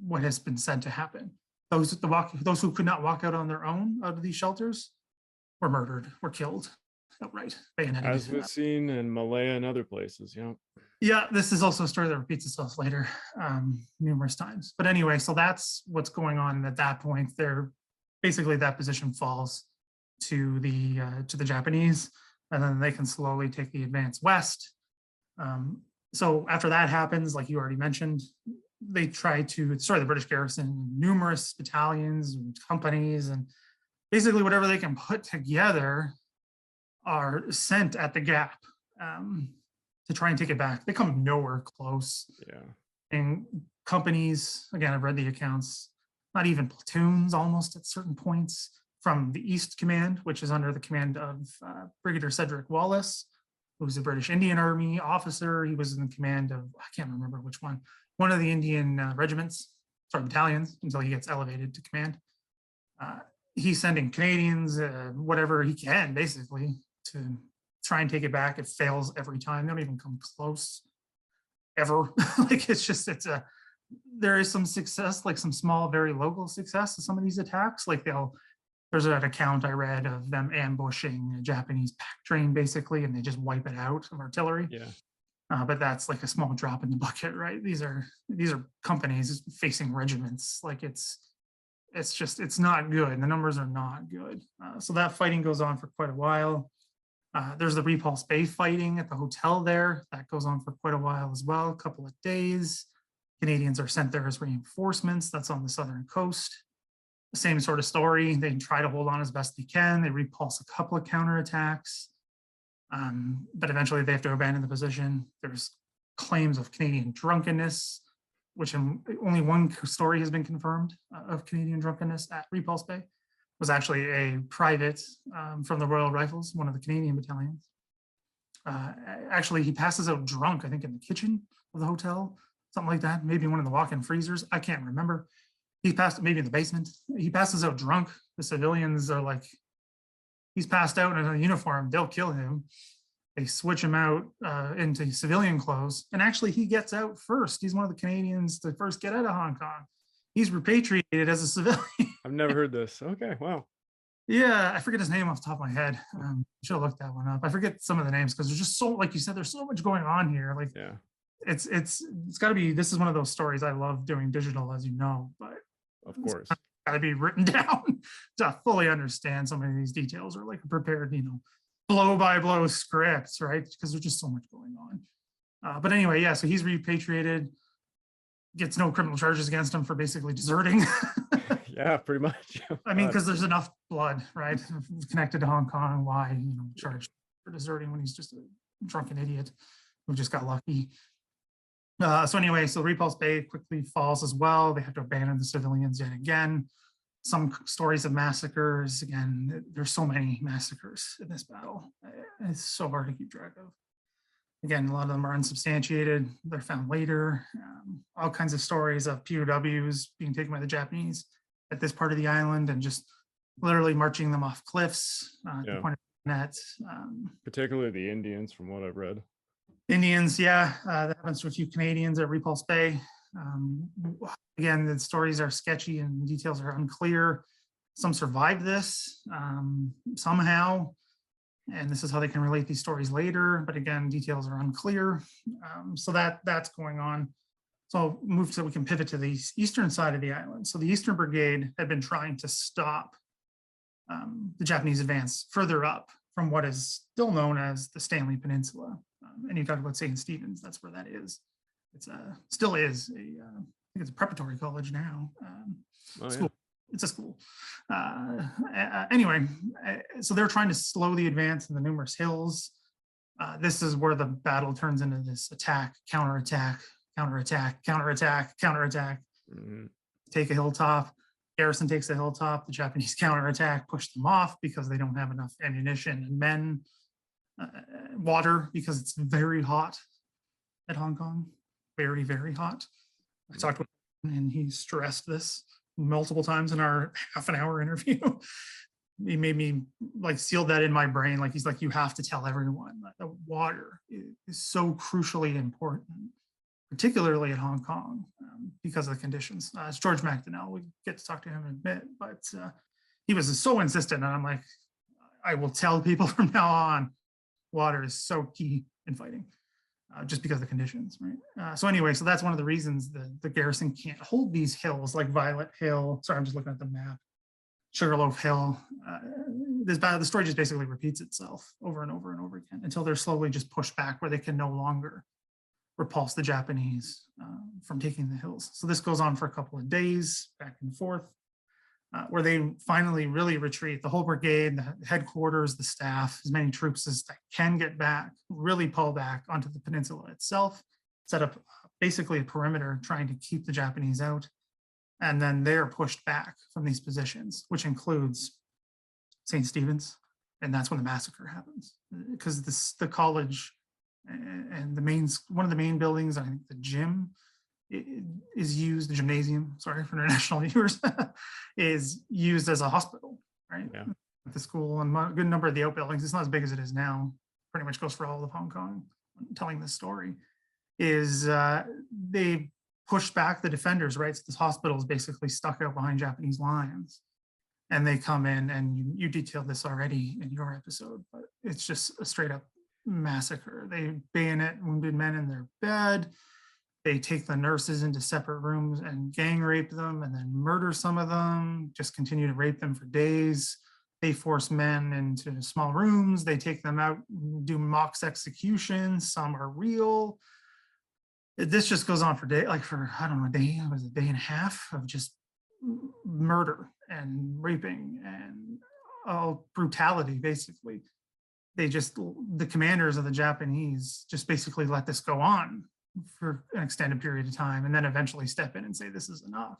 what has been said to happen. Those who could not walk out on their own out of these shelters were murdered, were killed. outright bayoneted. As we've seen in Malaya and other places. Yeah. Yeah, this is also a story that repeats itself later, numerous times. But anyway, so that's what's going on at that point. They're basically, that position falls to the Japanese, and then they can slowly take the advance west. So after that happens, like you already mentioned, they try to destroy the British garrison, numerous battalions and companies, and basically whatever they can put together are sent at the gap. To try and take it back. They come nowhere close. Yeah. And companies, again, I've read the accounts, not even platoons almost at certain points from the East Command, which is under the command of Brigadier Cedric Wallace, who was a British Indian Army officer. He was in the command of, I can't remember which one of the Indian regiments, sorry, battalions, until he gets elevated to command. He's sending Canadians, whatever he can, basically, to try and take it back. It fails every time. They don't even come close ever. Like, it's just, there is some success, like some small, very local success to some of these attacks. Like there's an account I read of them ambushing a Japanese pack train basically, and they just wipe it out of artillery. Yeah. But that's like a small drop in the bucket, right? These are companies facing regiments. Like it's not good. The numbers are not good. So that fighting goes on for quite a while. There's the Repulse Bay fighting at the hotel there. That goes on for quite a while as well, a couple of days. Canadians are sent there as reinforcements. That's on the southern coast. The same sort of story. They try to hold on as best they can. They repulse a couple of counterattacks. But eventually they have to abandon the position. There's claims of Canadian drunkenness, which only one story has been confirmed of Canadian drunkenness at Repulse Bay. Was actually a private from the Royal Rifles, one of the Canadian battalions. Actually, he passes out drunk, I think, in the kitchen of the hotel, something like that. Maybe one of the walk-in freezers. I can't remember. He passed, maybe in the basement. He passes out drunk. The civilians are like, he's passed out in a uniform. They'll kill him. They switch him out into civilian clothes. And actually, he gets out first. He's one of the Canadians to first get out of Hong Kong. He's repatriated as a civilian. I've never heard this. Okay, wow. Yeah, I forget his name off the top of my head. Should have looked that one up. I forget some of the names because there's just so, like you said, there's so much going on here. Like, yeah, it's got to be. This is one of those stories I love doing digital, as you know. But of course, got to be written down to fully understand some of these details, or like a prepared, blow by blow scripts, right? Because there's just so much going on. But anyway, yeah. So he's repatriated. Gets no criminal charges against him for basically deserting. Yeah, pretty much. I mean, because there's enough blood, right, connected to Hong Kong. Why, charged for deserting when he's just a drunken idiot who just got lucky. So anyway, so Repulse Bay quickly falls as well. They have to abandon the civilians yet again. Some stories of massacres. Again, there's so many massacres in this battle. It's so hard to keep track of. Again, a lot of them are unsubstantiated. They're found later. All kinds of stories of POWs being taken by the Japanese at this part of the island and just literally marching them off cliffs. To point at particularly the Indians, from what I've read. Indians, yeah, that happens to a few Canadians at Repulse Bay. Again, the stories are sketchy and details are unclear. Some survived this somehow. And this is how they can relate these stories later. But again, details are unclear. So that's going on. So we can pivot to the eastern side of the island. So the Eastern Brigade had been trying to stop the Japanese advance further up from what is still known as the Stanley Peninsula. And you talk about St. Stephen's, that's where that is. It's still is I think it's a preparatory college now. School. Yeah. It's a school. Anyway, so they're trying to slow the advance in the numerous hills. This is where the battle turns into this attack, counterattack, counterattack, counterattack, counterattack. Mm-hmm. Take a hilltop. Garrison takes the hilltop. The Japanese counterattack, push them off because they don't have enough ammunition and men. Water, because it's very hot at Hong Kong. Very, very hot. I talked with him and he stressed this multiple times in our half-an-hour interview. He made me seal that in my brain. He's like, you have to tell everyone that the water is so crucially important, particularly at Hong Kong, because of the conditions. It's George McDonnell. We get to talk to him in a bit, but he was so insistent. And I'm like, I will tell people from now on, water is so key in fighting, just because of the conditions, right? So anyway, so that's one of the reasons the garrison can't hold these hills like Violet Hill. Sorry, I'm just looking at the map. Sugarloaf Hill. The story just basically repeats itself over and over and over again until they're slowly just pushed back where they can no longer repulse the Japanese from taking the hills. So this goes on for a couple of days, back and forth, where they finally really retreat. The whole brigade, the headquarters, the staff, as many troops as that can get back, really pull back onto the peninsula itself, set up basically a perimeter trying to keep the Japanese out. And then they're pushed back from these positions, which includes St. Stephen's. And that's when the massacre happens, because the college and one of the main buildings, I think the gym is used, the gymnasium, sorry for international viewers, is used as a hospital, right? Yeah. At the school, and a good number of the outbuildings, it's not as big as it is now, pretty much goes for all of Hong Kong, telling this story, is they pushed back the defenders, right? So this hospital is basically stuck out behind Japanese lines. And they come in, and you detailed this already in your episode, but it's just a straight up massacre. They bayonet wounded men in their bed. They take the nurses into separate rooms and gang rape them, and then murder some of them, just continue to rape them for days. They force men into small rooms. They take them out, do mock executions. Some are real. This just goes on for days, like for, I don't know, it was a day and a half of just murder and raping and brutality, basically. The commanders of the Japanese just basically let this go on for an extended period of time, and then eventually step in and say, this is enough.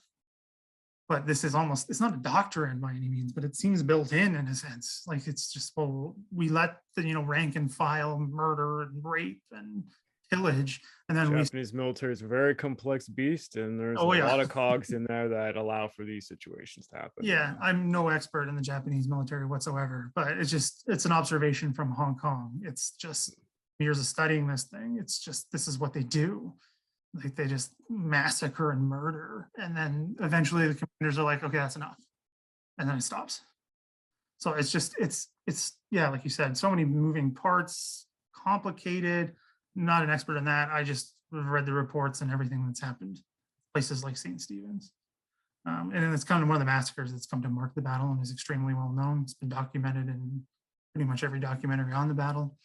But this is almost, it's not a doctrine by any means, but it seems built in a sense. Like it's just, well, we let the, rank and file murder and rape and pillage, and then Japanese military is a very complex beast, and there's a lot of cogs in there that allow for these situations to happen. Yeah, I'm no expert in the Japanese military whatsoever, but it's an observation from Hong Kong. It's just years of studying this thing. It's just, this is what they do. Like they just massacre and murder, and then eventually the commanders are like, okay, that's enough, and then it stops. So it's just, it's yeah, like you said, so many moving parts, complicated. Not an expert in that. I just read the reports and everything that's happened, places like St. Stephen's. And then it's kind of one of the massacres that's come to mark the battle and is extremely well known. It's been documented in pretty much every documentary on the battle.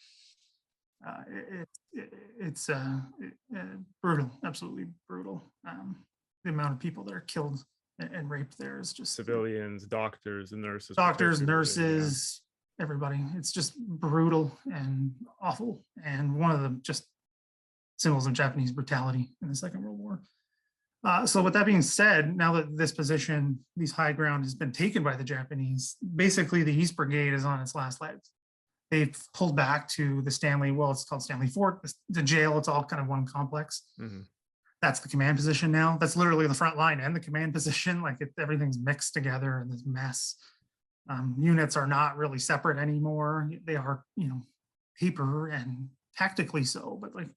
It's brutal, absolutely brutal. The amount of people that are killed and raped there is just civilians, doctors, and nurses. Nurses, everybody. It's just brutal and awful, and one of the just symbols of Japanese brutality in the Second World War. So with that being said, now that this position, these high ground has been taken by the Japanese, basically the East Brigade is on its last legs. They've pulled back to the Stanley, well, it's called Stanley Fort, the jail, it's all kind of one complex. Mm-hmm. That's the command position now. That's literally the front line and the command position. Like everything's mixed together in this mess. Units are not really separate anymore. They are, paper and tactically so, but like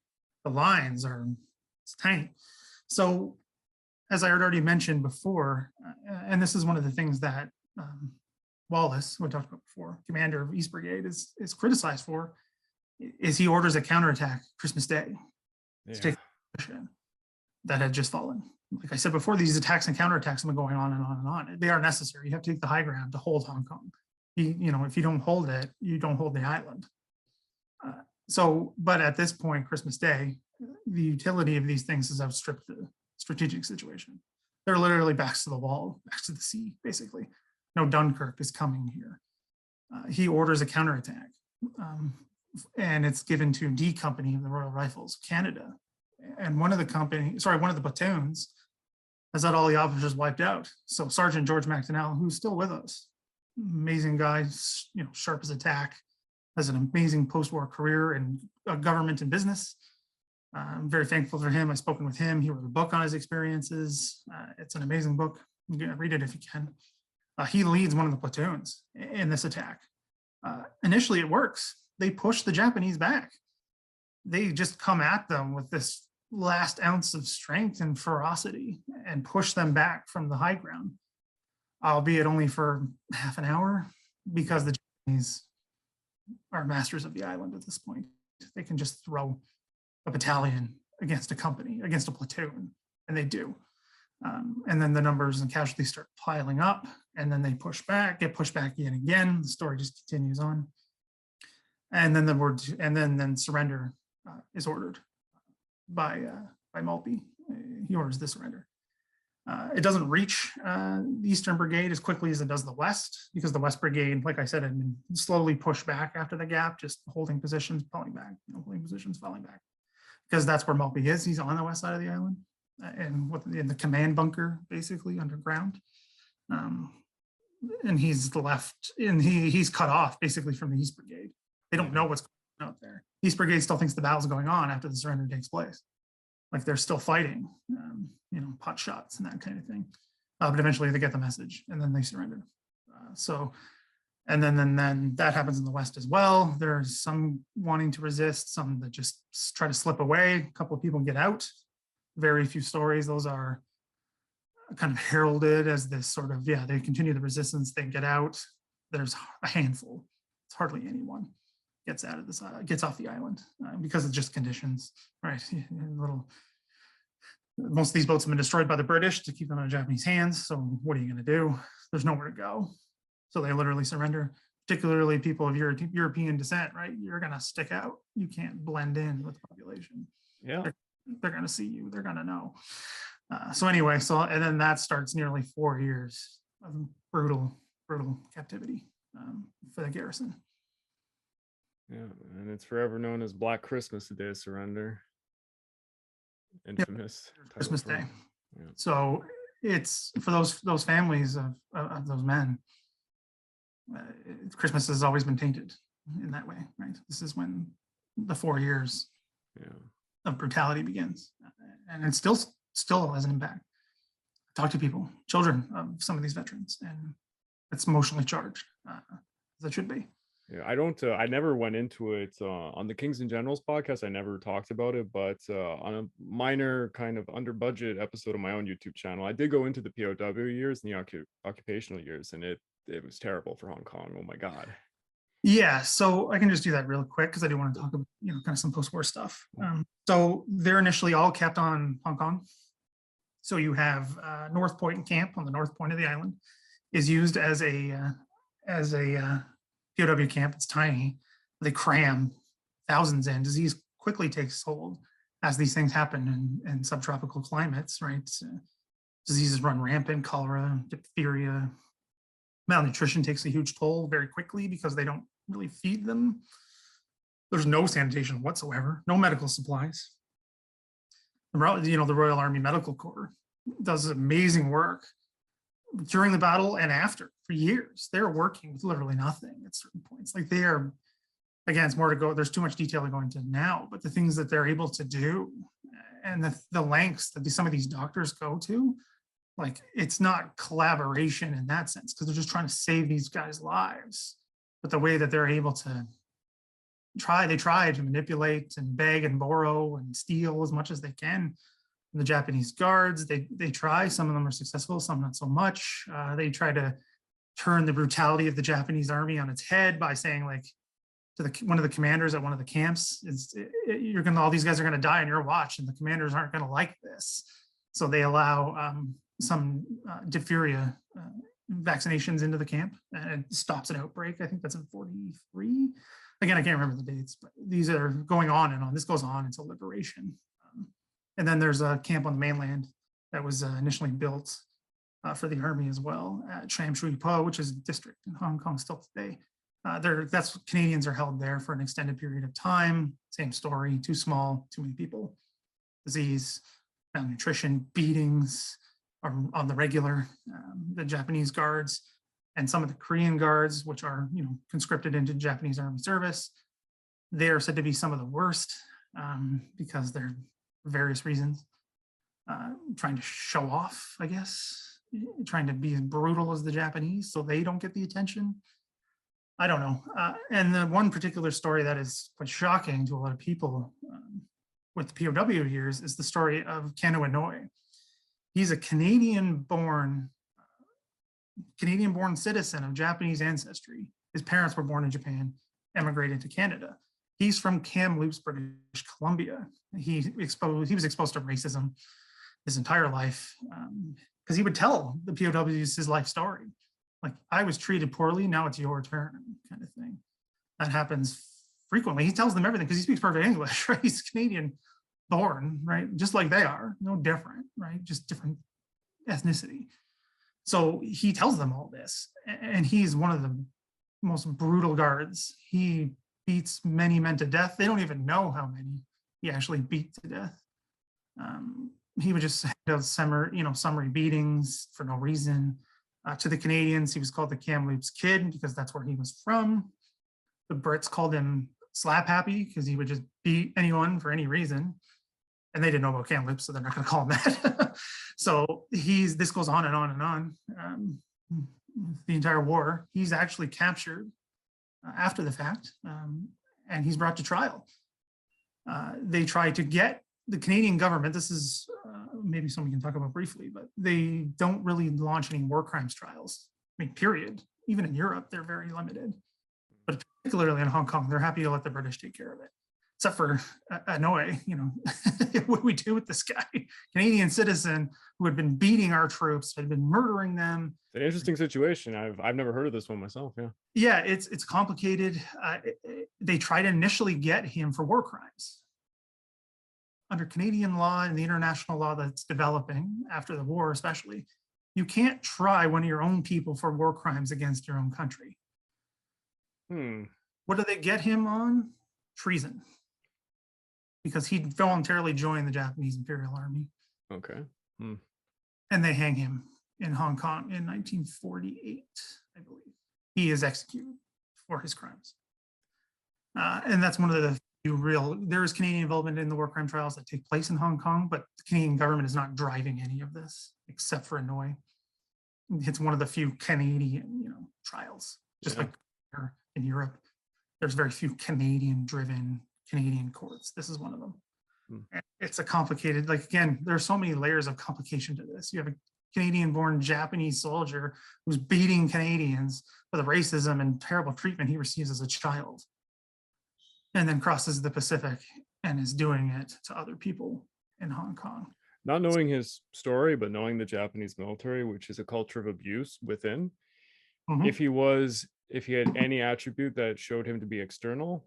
the lines are, it's tiny. So as I had already mentioned before, and this is one of the things that Wallace, who I talked about before, commander of East Brigade, is criticized for, is he orders a counterattack Christmas Day to take that had just fallen. Like I said before, these attacks and counterattacks have been going on and on and on. They are necessary. You have to take the high ground to hold Hong Kong. If you don't hold it, you don't hold the island. But at this point, Christmas Day, the utility of these things has outstripped the strategic situation. They're literally backs to the wall, backs to the sea, basically. No Dunkirk is coming here. He orders a counterattack, and it's given to D Company of the Royal Rifles, Canada. And one of the platoons has had all the officers wiped out. So Sergeant George McDonnell, who's still with us, amazing guy, sharp as a tack, has an amazing post-war career in government and business. I'm very thankful for him. I've spoken with him. He wrote a book on his experiences. It's an amazing book. You can read it if you can. He leads one of the platoons in this attack. Initially, it works. They push the Japanese back. They just come at them with this last ounce of strength and ferocity and push them back from the high ground, albeit only for half an hour, because the Japanese are masters of the island at this point. They can just throw a battalion against a company, against a platoon, and they do. And then the numbers and casualties start piling up, and then they push back, get pushed back yet again. The story just continues on. And then then surrender is ordered by Maltby. He orders the surrender. It doesn't reach the Eastern Brigade as quickly as it does the West, because the West Brigade, like I said, had been slowly pushed back after the gap, just holding positions, falling back, holding positions, falling back, because that's where Maltby is. He's on the west side of the island, and in the command bunker, basically underground. And he's left, and he's cut off basically from the East Brigade. They don't know what's going on out there. East Brigade still thinks the battle's going on after the surrender takes place. Like they're still fighting, pot shots and that kind of thing. But eventually they get the message and then they surrender. And then that happens in the West as well. There's some wanting to resist, some that just try to slip away. A couple of people get out. Very few stories. Those are kind of heralded as this sort of, they continue the resistance, they get out. There's a handful. It's hardly anyone gets out of this, gets off the island because of just conditions, right? Most of these boats have been destroyed by the British to keep them in Japanese hands. So what are you going to do? There's nowhere to go. So they literally surrender, particularly people of European descent, right? You're going to stick out. You can't blend in with the population. Yeah. They're going to see you. They're going to know. And then that starts nearly 4 years of brutal captivity for the garrison. Yeah, and it's forever known as Black Christmas, the day of surrender. Infamous. Christmas Day. Yeah. So it's for those families of those men. Christmas has always been tainted in that way, right? This is when the 4 years of brutality begins, and it still has an impact. Talk to people, children of some of these veterans, and it's emotionally charged, as it should be. Yeah, I never went into it on the Kings and Generals podcast. I never talked about it, but on a minor kind of under budget episode of my own YouTube channel, I did go into the POW years and the occupational years, and it was terrible for Hong Kong. Oh my God. Yeah, so I can just do that real quick because I do want to talk about kind of some post-war stuff. So they're initially all kept on Hong Kong. So you have North Point camp on the north point of the island is used as a POW camp. It's tiny. They cram thousands in. Disease quickly takes hold as these things happen in subtropical climates, right? Diseases run rampant, cholera, diphtheria. Malnutrition takes a huge toll very quickly because they don't really feed them. There's no sanitation whatsoever, no medical supplies. The Royal Army Medical Corps does amazing work during the battle and after for years. They're working with literally nothing at certain points. Like they are, again, it's more to go. There's too much detail to go into now, but the things that they're able to do and the lengths that some of these doctors go to, like it's not collaboration in that sense because they're just trying to save these guys' lives. But the way that they're able to try to manipulate and beg and borrow and steal as much as they can from the Japanese guards. They try. Some of them are successful, some not so much. They try to turn the brutality of the Japanese army on its head by saying, like, to one of the commanders at one of the camps, all these guys are gonna die on your watch, and the commanders aren't gonna like this. So they allow some diphtheria vaccinations into the camp, and it stops an outbreak. I think that's in 43. Again, I can't remember the dates, but these are going on and on. This goes on until liberation. And then there's a camp on the mainland that was initially built for the army as well at Sham Shui Po, which is a district in Hong Kong still today. That's Canadians are held there for an extended period of time. Same story, too small, too many people, disease, malnutrition, beatings are on the regular. The Japanese guards and some of the Korean guards, which are conscripted into Japanese army service, they're said to be some of the worst because they're for various reasons trying to show off, I guess, trying to be as brutal as the Japanese so they don't get the attention. I don't know. And the one particular story that is quite shocking to a lot of people with the POW years is the story of Kano Inouye. He's a Canadian-born citizen of Japanese ancestry. His parents were born in Japan. emigrated to Canada. He's from Kamloops, British Columbia. He was exposed to racism his entire life, because he would tell the POWs his life story. Like, I was treated poorly, now it's your turn, kind of thing. That happens frequently. He tells them everything because he speaks perfect English, right? He's Canadian born, right? Just like they are, no different, right? Just different ethnicity. So he tells them all this, and he's one of the most brutal guards. He beats many men to death. They don't even know how many he actually beat to death. He would just have summary beatings for no reason. To the Canadians, he was called the Kamloops Kid because that's where he was from. The Brits called him Slap Happy because he would just beat anyone for any reason. And they didn't know about Kamloops, so they're not going to call him that. So this goes on and on and on. The entire war, he's actually captured after the fact, and he's brought to trial. They try to get the Canadian government, this is maybe something we can talk about briefly, but they don't really launch any war crimes trials. I mean, period. Even in Europe, they're very limited. But particularly in Hong Kong, they're happy to let the British take care of it. Except for Hanoi, what do we do with this guy? Canadian citizen who had been beating our troops, had been murdering them. It's an interesting situation. I've never heard of this one myself. Yeah. Yeah, it's complicated. They tried to initially get him for war crimes. Under Canadian law and the international law that's developing after the war, especially, you can't try one of your own people for war crimes against your own country. What do they get him on? Treason. Because he voluntarily joined the Japanese Imperial Army. Okay. And they hang him in Hong Kong in 1948, I believe. He is executed for his crimes. And that's one of the few there is Canadian involvement in the war crime trials that take place in Hong Kong, but the Canadian government is not driving any of this except for Hanoi. It's one of the few Canadian, trials, just like in Europe. There's very few Canadian-driven Canadian courts. This is one of them. And it's a complicated, again, there are so many layers of complication to this. You have a Canadian-born Japanese soldier who's beating Canadians for the racism and terrible treatment he receives as a child, and then crosses the Pacific and is doing it to other people in Hong Kong. Not knowing his story, but knowing the Japanese military, which is a culture of abuse within, if he had any attribute that showed him to be external,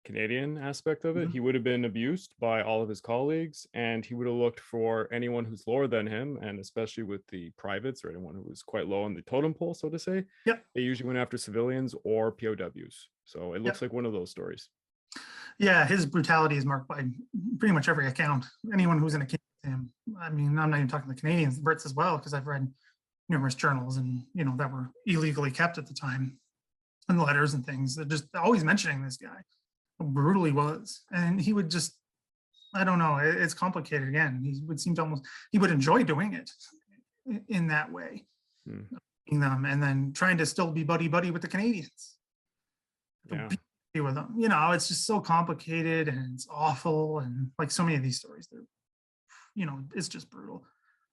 Canadian aspect of it, he would have been abused by all of his colleagues, and he would have looked for anyone who's lower than him, and especially with the privates or anyone who was quite low on the totem pole, so to say. They usually went after civilians or POWs. So it looks like one of those stories. Yeah, his brutality is marked by pretty much every account. Anyone who's in a camp with him. I mean, I'm not even talking the Canadians, the Brits as well, because I've read numerous journals and that were illegally kept at the time, and letters and things. They're just always mentioning this guy, how brutal he was. And he would just, I don't know, it's complicated. Again, he would seem to he would enjoy doing it in that way, them, and then trying to still be buddy with the Canadians. With them, it's just so complicated and it's awful, and like so many of these stories, they're, it's just brutal.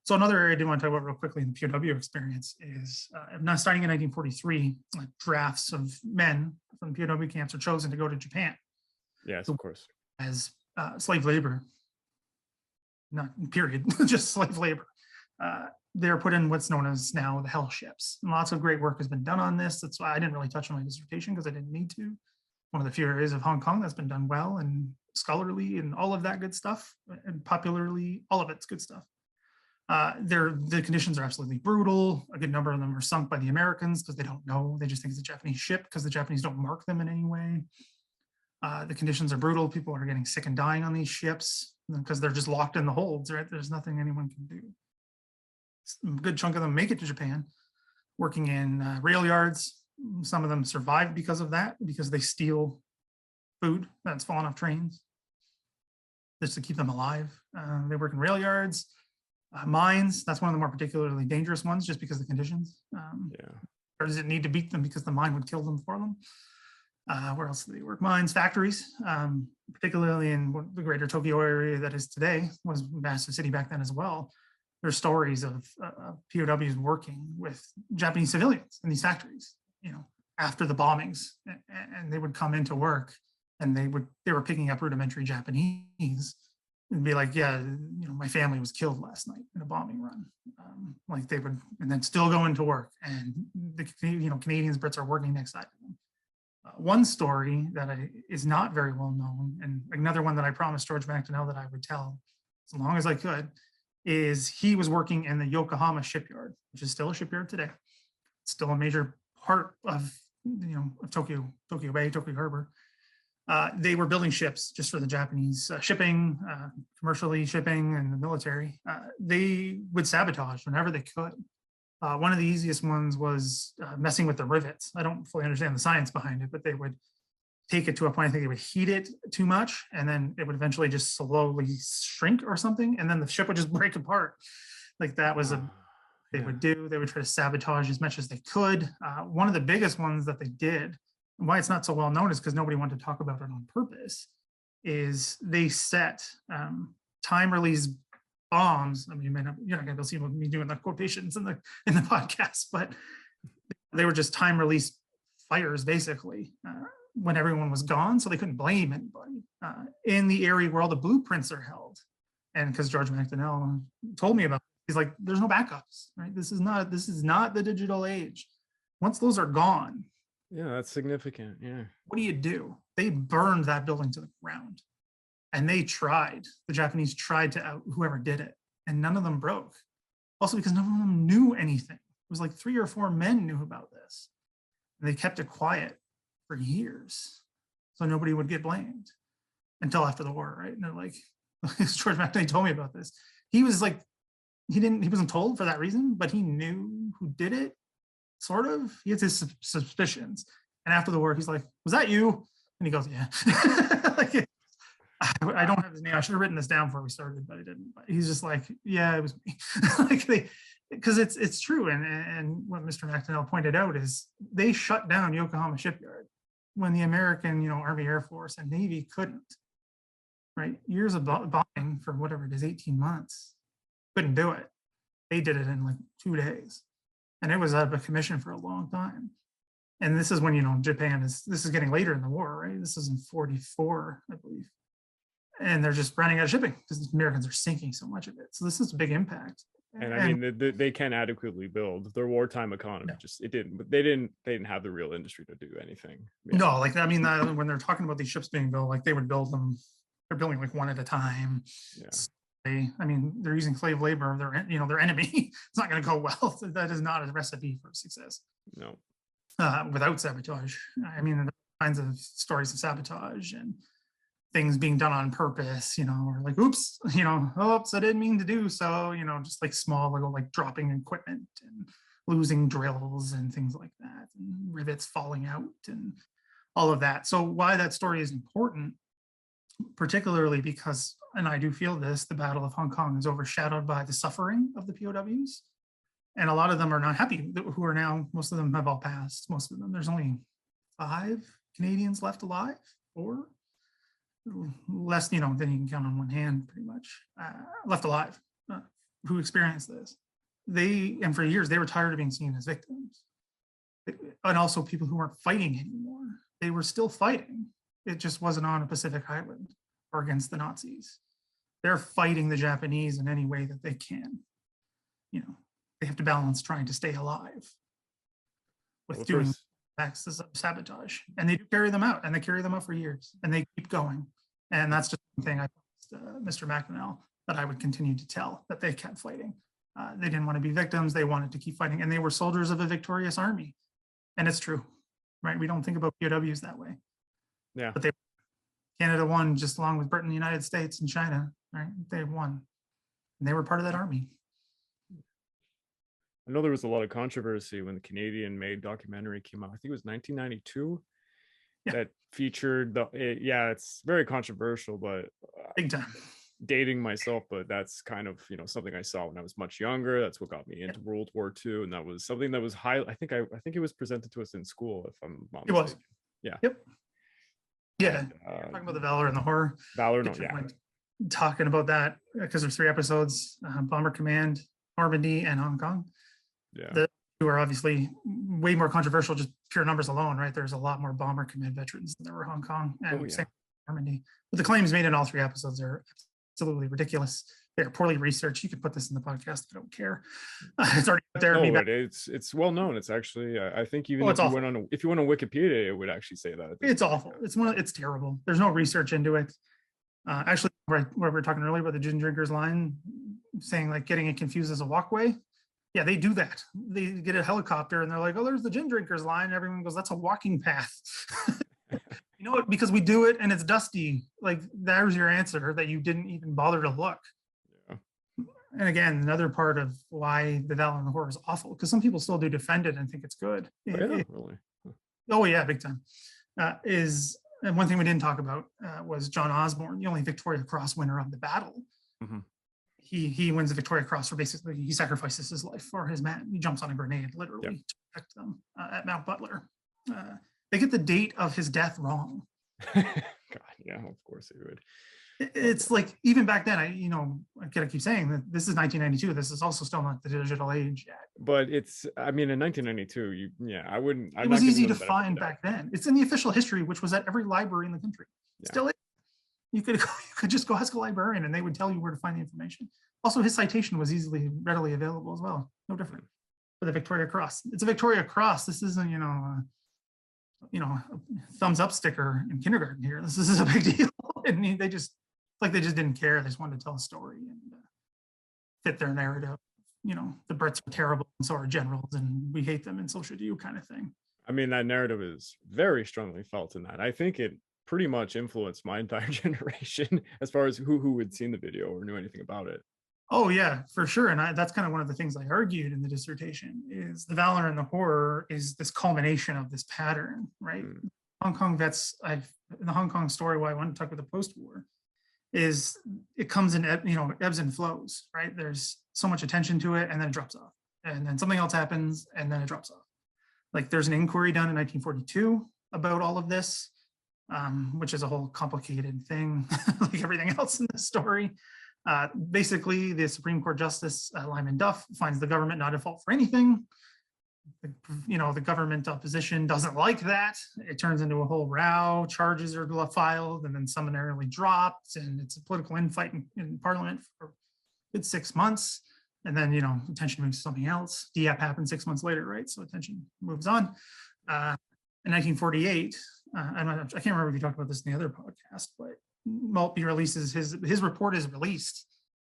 So another area I did want to talk about real quickly in the POW experience is now starting in 1943, drafts of men from POW camps are chosen to go to Japan. Yes, of course. As slave labor, not period, just slave labor. They're put in what's known as now the hell ships. And lots of great work has been done on this. That's why I didn't really touch on my dissertation, because I didn't need to. One of the few areas of Hong Kong that's been done well and scholarly and all of that good stuff, and popularly, all of it's good stuff. The conditions are absolutely brutal. A good number of them are sunk by the Americans because they don't know. They just think it's a Japanese ship because the Japanese don't mark them in any way. The conditions are brutal. People are getting sick and dying on these ships because they're just locked in the holds, right? There's nothing anyone can do. A good chunk of them make it to Japan, working in rail yards. Some of them survive because of that, because they steal food that's fallen off trains just to keep them alive. They work in rail yards, mines. That's one of the more particularly dangerous ones, just because of the conditions. Or does it need to beat them because the mine would kill them for them? Where else do they work? Mines, factories, particularly in the greater Tokyo area that is today, was a massive city back then as well. There's stories of POWs working with Japanese civilians in these factories, after the bombings, and they would come into work, and they were picking up rudimentary Japanese and be like, yeah, my family was killed last night in a bombing run. Like they would, and then still go into work, and the Canadians, Brits are working next side of them. One story that is not very well known, and another one that I promised George MacDonnell that I would tell as long as I could, is he was working in the Yokohama shipyard, which is still a shipyard today. It's still a major part of Tokyo Bay, Tokyo Harbor. They were building ships just for the Japanese shipping, commercially shipping, and the military. They would sabotage whenever they could. One of the easiest ones was messing with the rivets. I don't fully understand the science behind it, but they would take it to a point, I think they would heat it too much, and then it would eventually just slowly shrink or something, and then the ship would just break apart. Like that was they would try to sabotage as much as they could. One of the biggest ones that they did, and why it's not so well known is because nobody wanted to talk about it on purpose, is they set time release bombs. I mean, you're not going to be able to see me doing the quotations in the podcast, but they were just time release fires basically when everyone was gone, so they couldn't blame anybody in the area where all the blueprints are held. And because George MacDonnell told me about it, he's like, there's no backups, right? This is not the digital age. Once those are gone, yeah, that's significant. Yeah, what do? They burned that building to the ground. And the Japanese tried to out whoever did it, and none of them broke. Also because none of them knew anything. It was like 3 or 4 men knew about this. And they kept it quiet for years, so nobody would get blamed until after the war, right? And they're like, George MacDonnell told me about this. He was like, he wasn't told for that reason, but he knew who did it, sort of. He had his suspicions. And after the war, he's like, was that you? And he goes, yeah. Like, I don't have his name. I should have written this down before we started, but I didn't. But he's just like, yeah, it was me. Like because it's true. And what Mr. MacDonnell pointed out is they shut down Yokohama shipyard when the American, Army, Air Force, and Navy couldn't. Right? Years of bombing for whatever it is, 18 months, couldn't do it. They did it in like 2 days, and it was out of commission for a long time. And this is when Japan this is getting later in the war, right? This is in 44, I believe. And they're just running out of shipping because the Americans are sinking so much of it. So this is a big impact. And I mean, they can't adequately build their wartime economy. No. They didn't have the real industry to do anything. Yeah. No, like, I mean, when they're talking about these ships being built, like they would build them, they're building like one at a time. Yeah. They're using slave labor. Their enemy. It's not going to go well. That is not a recipe for success. No. Without sabotage. I mean, there are kinds of stories of sabotage and things being done on purpose, or like, oops, I didn't mean to do so, just like small, like dropping equipment and losing drills and things like that, and rivets falling out and all of that. So why that story is important, particularly because, and I do feel this, the Battle of Hong Kong is overshadowed by the suffering of the POWs. And a lot of them are not happy, who are now, most of them have all passed. Most of them, there's only 5 Canadians left alive, or less, then you can count on one hand pretty much, left alive, who experienced this. And for years, they were tired of being seen as victims. And also people who weren't fighting anymore. They were still fighting. It just wasn't on a Pacific island or against the Nazis. They're fighting the Japanese in any way that they can. They have to balance trying to stay alive with doing acts of sabotage. And they do carry them out, and they carry them out for years, and they keep going. And that's just one thing I promised Mr. MacDonnell that I would continue to tell, that they kept fighting. They didn't want to be victims. They wanted to keep fighting, and they were soldiers of a victorious army. And it's true, right? We don't think about POWs that way. Yeah. But Canada won just along with Britain, the United States, and China, right? They won. And they were part of that army. I know there was a lot of controversy when the Canadian-made documentary came out. I think it was 1992. Yeah. That featured it's very controversial, but big time. Dating myself, but that's kind of something I saw when I was much younger. That's what got me into World War II, and that was something that was high. I think it was presented to us in school, if I'm not mistaken. It was. Yeah. Yep. Yeah. And, talking about the Valour and the horror. Valour, no, yeah. Talking about that because there's 3 episodes: Bomber Command, Normandy, and Hong Kong. Yeah. The who are obviously way more controversial, just pure numbers alone, right? There's a lot more bomber command veterans than there were Hong Kong and same Normandy. But the claims made in all 3 episodes are absolutely ridiculous. They're poorly researched. You could put this in the podcast. I don't care. It's already out there. No, it's well known. It's actually, I think even if you went on Wikipedia, it would actually say that. It's awful. It's terrible. There's no research into it. Actually, where we were talking earlier about the gin drinkers line, saying like getting it confused as a walkway. Yeah, they do that. They get a helicopter and they're like, oh, there's the gin drinkers line. And everyone goes, that's a walking path. You know what? Because we do it and it's dusty. Like, there's your answer that you didn't even bother to look. Yeah. And again, another part of why the Valour and the Horror is awful, because some people still do defend it and think it's good. Really? Oh, yeah, big time. And one thing we didn't talk about was John Osborne, the only Victoria Cross winner of the battle. Mm-hmm. He wins the Victoria Cross for basically, he sacrifices his life for his men. He jumps on a grenade, literally, to protect them at Mount Butler. They get the date of his death wrong. God, yeah, of course they would. It's like, even back then, I gotta keep saying that this is 1992. This is also still not the digital age yet. But it's, I mean, in 1992, I wouldn't. It was easy to find back then. It's in the official history, which was at every library in the country. Yeah. Still is. You could just go ask a librarian and they would tell you where to find the information. Also, his citation was readily available as well. No different for the Victoria Cross. It's a Victoria Cross. This isn't, a thumbs up sticker in kindergarten here. This is a big deal. And they just didn't care. They just wanted to tell a story and fit their narrative. The Brits are terrible and so are generals and we hate them and so should you, kind of thing. I mean, that narrative is very strongly felt in that. I think it pretty much influenced my entire generation as far as who had seen the video or knew anything about it. Oh yeah, for sure. And that's kind of one of the things I argued in the dissertation, is the Valour and the Horror is this culmination of this pattern, right? Hong Kong vets, the Hong Kong story, why I want to talk about the post-war, is it comes in, ebbs and flows, right? There's so much attention to it and then it drops off. And then something else happens and then it drops off. Like, there's an inquiry done in 1942 about all of this, which is a whole complicated thing, like everything else in this story. Basically, the Supreme Court Justice Lyman Duff finds the government not at fault for anything. The government opposition doesn't like that. It turns into a whole row. Charges are filed and then summarily dropped, and it's a political infight in Parliament for a good 6 months. And then, attention moves to something else. DEAP happened 6 months later, right? So attention moves on. In 1948, I can't remember if you talked about this in the other podcast, but Maltby releases his report is released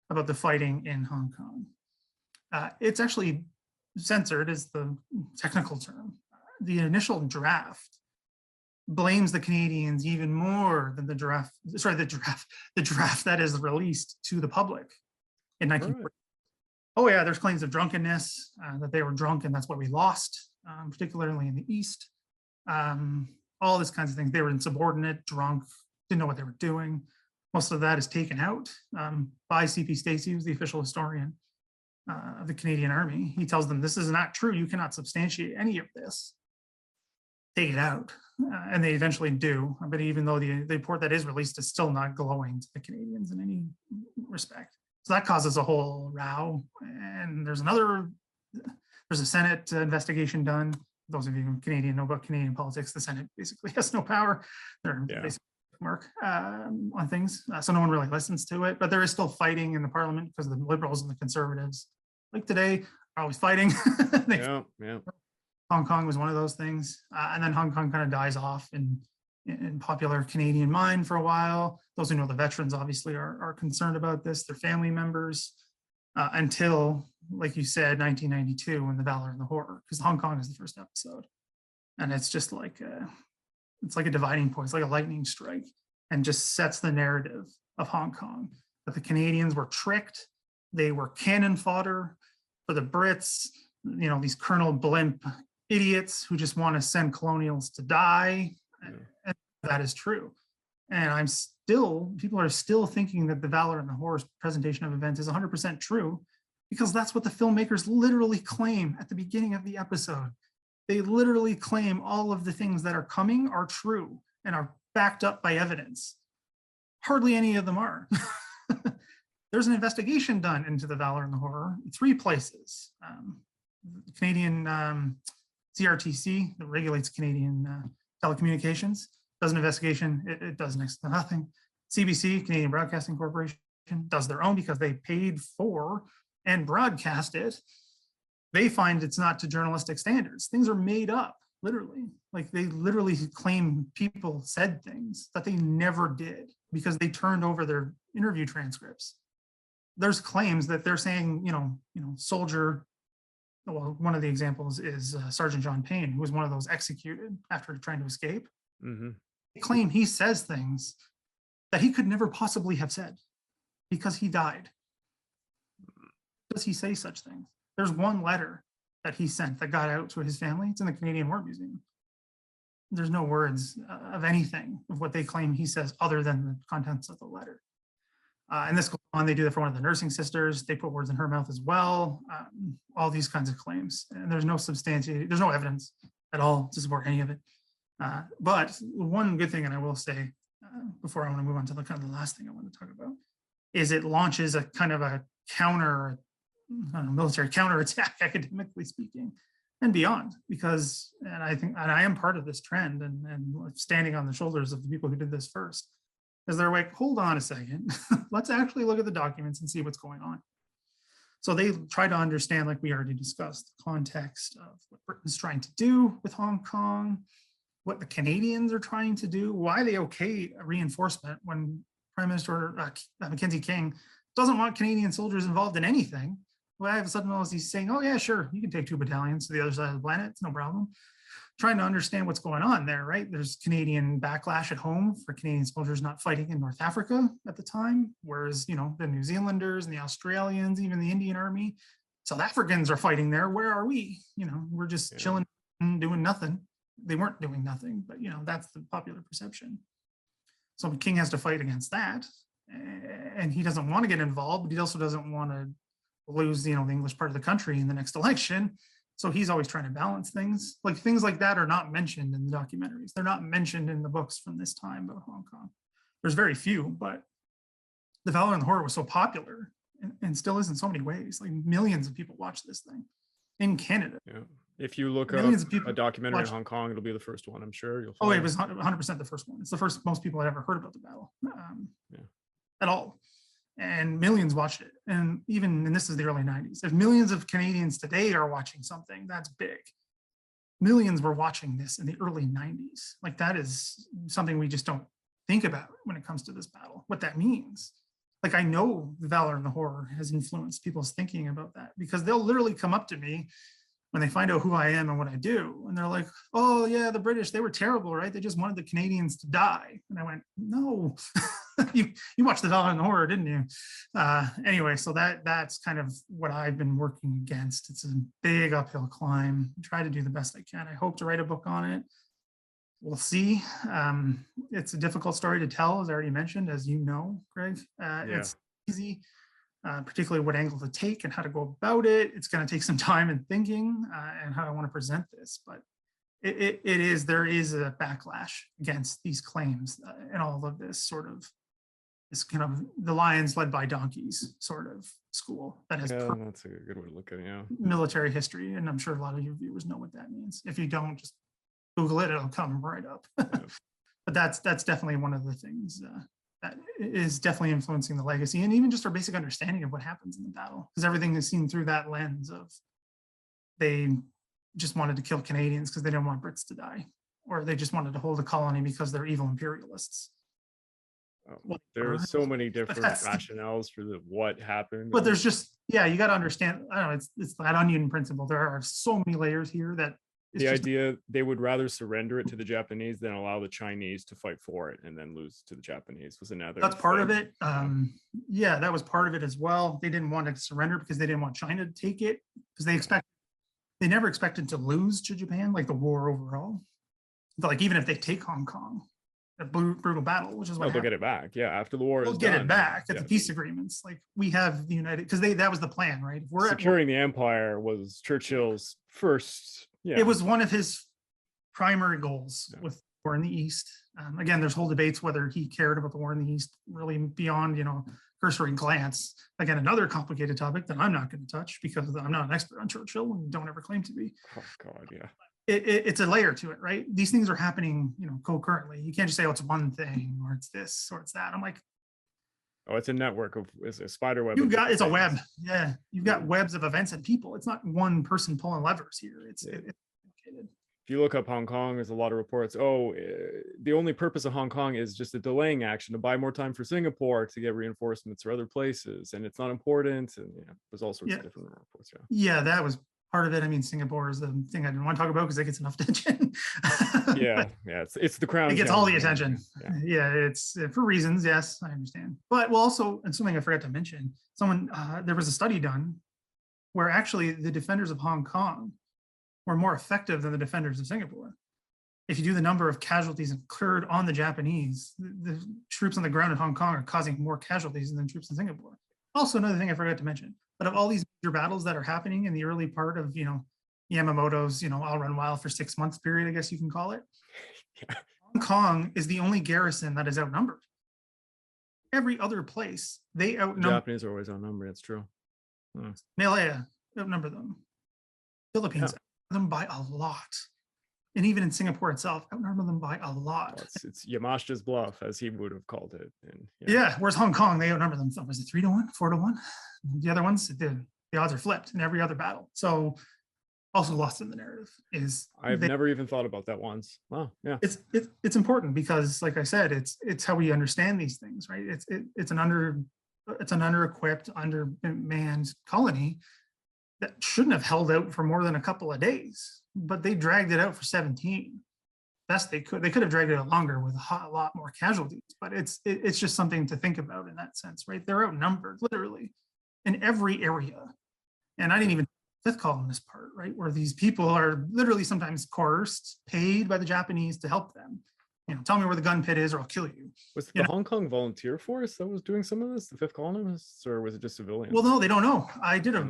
about the fighting in Hong Kong. It's actually censored, is the technical term. The initial draft blames the Canadians even more than the draft that is released to the public in 1940. Right. Oh yeah, there's claims of drunkenness, that they were drunk and that's why we lost, particularly in the East. All these kinds of things. They were insubordinate, drunk, didn't know what they were doing. Most of that is taken out by C.P. Stacey, who's the official historian of the Canadian Army. He tells them, this is not true. You cannot substantiate any of this. Take it out. And they eventually do. But even though the report that is released is still not glowing to the Canadians in any respect. So that causes a whole row. And there's a Senate investigation done. Those of you in Canadian know about Canadian politics, the Senate basically has no power. They're basically mark on things. So no one really listens to it, but there is still fighting in the Parliament because the Liberals and the Conservatives, like today, are always fighting. Hong Kong was one of those things. And then Hong Kong kind of dies off in popular Canadian mind for a while. Those who know the veterans obviously are concerned about this, their family members, until, like you said, 1992, when the Valour and the Horror, because Hong Kong is the first episode. And it's just like it's like a dividing point. It's like a lightning strike, and just sets the narrative of Hong Kong, that the Canadians were tricked. They were cannon fodder for the Brits, these Colonel Blimp idiots who just want to send colonials to die. And that is true. And people are still thinking that the Valour and the Horror's presentation of events is 100% true, because that's what the filmmakers literally claim at the beginning of the episode. They literally claim all of the things that are coming are true and are backed up by evidence. Hardly any of them are. There's an investigation done into the Valour and the Horror in 3 places. Canadian CRTC that regulates Canadian telecommunications does an investigation. It does next to nothing. CBC, Canadian Broadcasting Corporation, does their own because they paid for and broadcast it. They find it's not to journalistic standards. Things are made up, literally. Like they literally claim people said things that they never did because they turned over their interview transcripts. There's claims that they're saying, soldier. Well, one of the examples is Sergeant John Payne, who was one of those executed after trying to escape. Mm-hmm. They claim he says things that he could never possibly have said because he died. Does he say such things? There's one letter that he sent that got out to his family. It's in the Canadian War Museum. There's no words of anything of what they claim he says other than the contents of the letter. And this goes on, they do that for one of the nursing sisters. They put words in her mouth as well. All these kinds of claims. And there's no there's no evidence at all to support any of it. But one good thing, and I will say, before I want to move on to the kind of the last thing I want to talk about, is it launches a kind of a military counterattack, academically speaking, and beyond. Because, and I am part of this trend and standing on the shoulders of the people who did this first. Because they're like, hold on a second, let's actually look at the documents and see what's going on. So they try to understand, like we already discussed, the context of what Britain's trying to do with Hong Kong, what the Canadians are trying to do, why they okay a reinforcement when Prime Minister Mackenzie King doesn't want Canadian soldiers involved in anything. Well, all of a sudden, he's saying, oh yeah, sure, you can take 2 battalions to the other side of the planet, it's no problem. Trying to understand what's going on there, right? There's Canadian backlash at home for Canadian soldiers not fighting in North Africa at the time, whereas, the New Zealanders and the Australians, even the Indian Army, South Africans are fighting there. Where are we? We're just chilling and doing nothing. They weren't doing nothing, but, that's the popular perception. So King has to fight against that, and he doesn't want to get involved, but he also doesn't want to lose, the English part of the country in the next election. So he's always trying to balance things. Like things like that are not mentioned in the documentaries. They're not mentioned in the books from this time about Hong Kong. There's very few, but The Valour and the Horror was so popular and still is in so many ways. Like millions of people watch this thing in Canada. Yeah. If you look up a documentary in Hong Kong, it'll be the first one, I'm sure. You'll find it was 100% the first one. It's the first most people had ever heard about the battle at all. And millions watched it. And this is the early 90s. If millions of Canadians today are watching something, that's big. Millions were watching this in the early 90s. Like that is something we just don't think about when it comes to this battle, what that means. Like I know The Valour and the Horror has influenced people's thinking about that because they'll literally come up to me when they find out who I am and what I do. And they're like, oh yeah, the British, they were terrible, right? They just wanted the Canadians to die. And I went, no, you watched The Valour and the Horror, didn't you? Anyway, so that's kind of what I've been working against. It's a big uphill climb. I try to do the best I can. I hope to write a book on it. We'll see. It's a difficult story to tell, as I already mentioned, as you know, Greg. It's easy. Particularly what angle to take and how to go about it. It's going to take some time and thinking and how I want to present this, but there is a backlash against these claims and all of this this kind of the lions led by donkeys sort of school that has that's a good way to look at it. Yeah, military history, and I'm sure a lot of your viewers know what that means. If you don't, just Google it; it'll come right up. But that's definitely one of the things that is definitely influencing the legacy and even just our basic understanding of what happens in the battle, because everything is seen through that lens of they just wanted to kill Canadians because they didn't want Brits to die, or they just wanted to hold a colony because they're evil imperialists. There are so many different rationales for what happened. But there's just, you got to understand, I don't know, it's that onion principle. There are so many layers here that the idea they would rather surrender it to the Japanese than allow the Chinese to fight for it and then lose to the Japanese was another. That's part of it. That was part of it as well. They didn't want to surrender because they didn't want China to take it because they never expected to lose to Japan, like the war overall. But like even if they take Hong Kong, a brutal battle, which is what they'll get it back. Yeah, after the war we'll get it back at the peace agreements. Like we have the United, because that was the plan, right? Securing the empire was Churchill's first. Yeah, it was one of his primary goals with war in the East. Again, there's whole debates whether he cared about the war in the East really beyond, cursory glance. Again, another complicated topic that I'm not going to touch because I'm not an expert on Churchill and don't ever claim to be. Oh God, yeah. It's a layer to it, right? These things are happening, concurrently. You can't just say, oh, it's one thing or it's this or it's that. I'm like, oh, it's a network it's a spider web. It's a web. Yeah. You've got webs of events and people. It's not one person pulling levers here. It's complicated. If you look up Hong Kong, there's a lot of reports. Oh, the only purpose of Hong Kong is just a delaying action to buy more time for Singapore to get reinforcements or other places, and it's not important. And there's all sorts of different reports. Yeah, that was part of it. I mean, Singapore is the thing I didn't want to talk about because it gets enough attention. It's the crown. It gets all the attention. Yeah, it's for reasons. Yes, I understand. But also, and something I forgot to mention, there was a study done where actually the defenders of Hong Kong were more effective than the defenders of Singapore. If you do the number of casualties incurred on the Japanese, the troops on the ground in Hong Kong are causing more casualties than troops in Singapore. Also, another thing I forgot to mention, but of all these major battles that are happening in the early part of, Yamamoto's, I'll run wild for 6 months period, I guess you can call it. Hong Kong is the only garrison that is outnumbered. Every other place, they outnumber. Japanese are always outnumbered, it's true. Malaya outnumber them. Philippines them by a lot. And even in Singapore itself, outnumber them by a lot. Well, it's Yamashita's bluff, as he would have called it. And, whereas Hong Kong, they outnumber them. Was it 3-1, 4-1? The other ones, the odds are flipped in every other battle. So also lost in the narrative is I've never even thought about that once. Wow, yeah. It's important because, like I said, it's how we understand these things, right? It's an under-equipped, undermanned colony that shouldn't have held out for more than a couple of days, but they dragged it out for 17. Best they could. They could have dragged it out longer with a lot more casualties, but it's just something to think about in that sense, right? They're outnumbered literally in every area. And I didn't even fifth columnist part, right? Where these people are literally sometimes coerced, paid by the Japanese to help them. Tell me where the gun pit is or I'll kill you. Was it the Hong Kong volunteer force that was doing some of this, the fifth columnists, or was it just civilians? Well, no, they don't know. I did a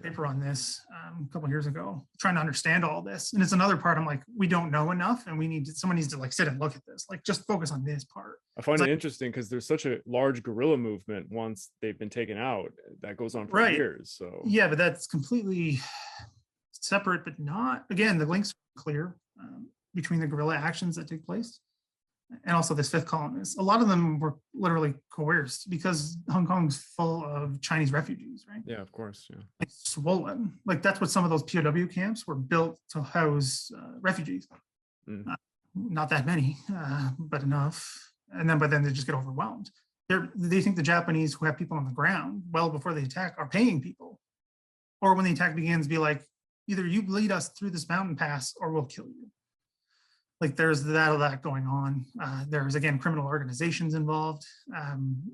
paper on this a couple of years ago, trying to understand all this. And it's another part I'm like, we don't know enough and someone needs to like sit and look at this, like just focus on this part. I find it interesting because there's such a large guerrilla movement once they've been taken out that goes on for years. So yeah, but that's completely separate, but not, again, the links are clear between the guerrilla actions that take place and also this fifth columnist. A lot of them were literally coerced because Hong Kong's full of Chinese refugees, right? Yeah, of course. Yeah, it's swollen. Like that's what some of those POW camps were built to house refugees. Not that many, but enough. But then they just get overwhelmed. They think the Japanese who have people on the ground well before they attack are paying people, or when the attack begins, be like, either you lead us through this mountain pass or we'll kill you. Like there's that going on. There's, again, criminal organizations involved.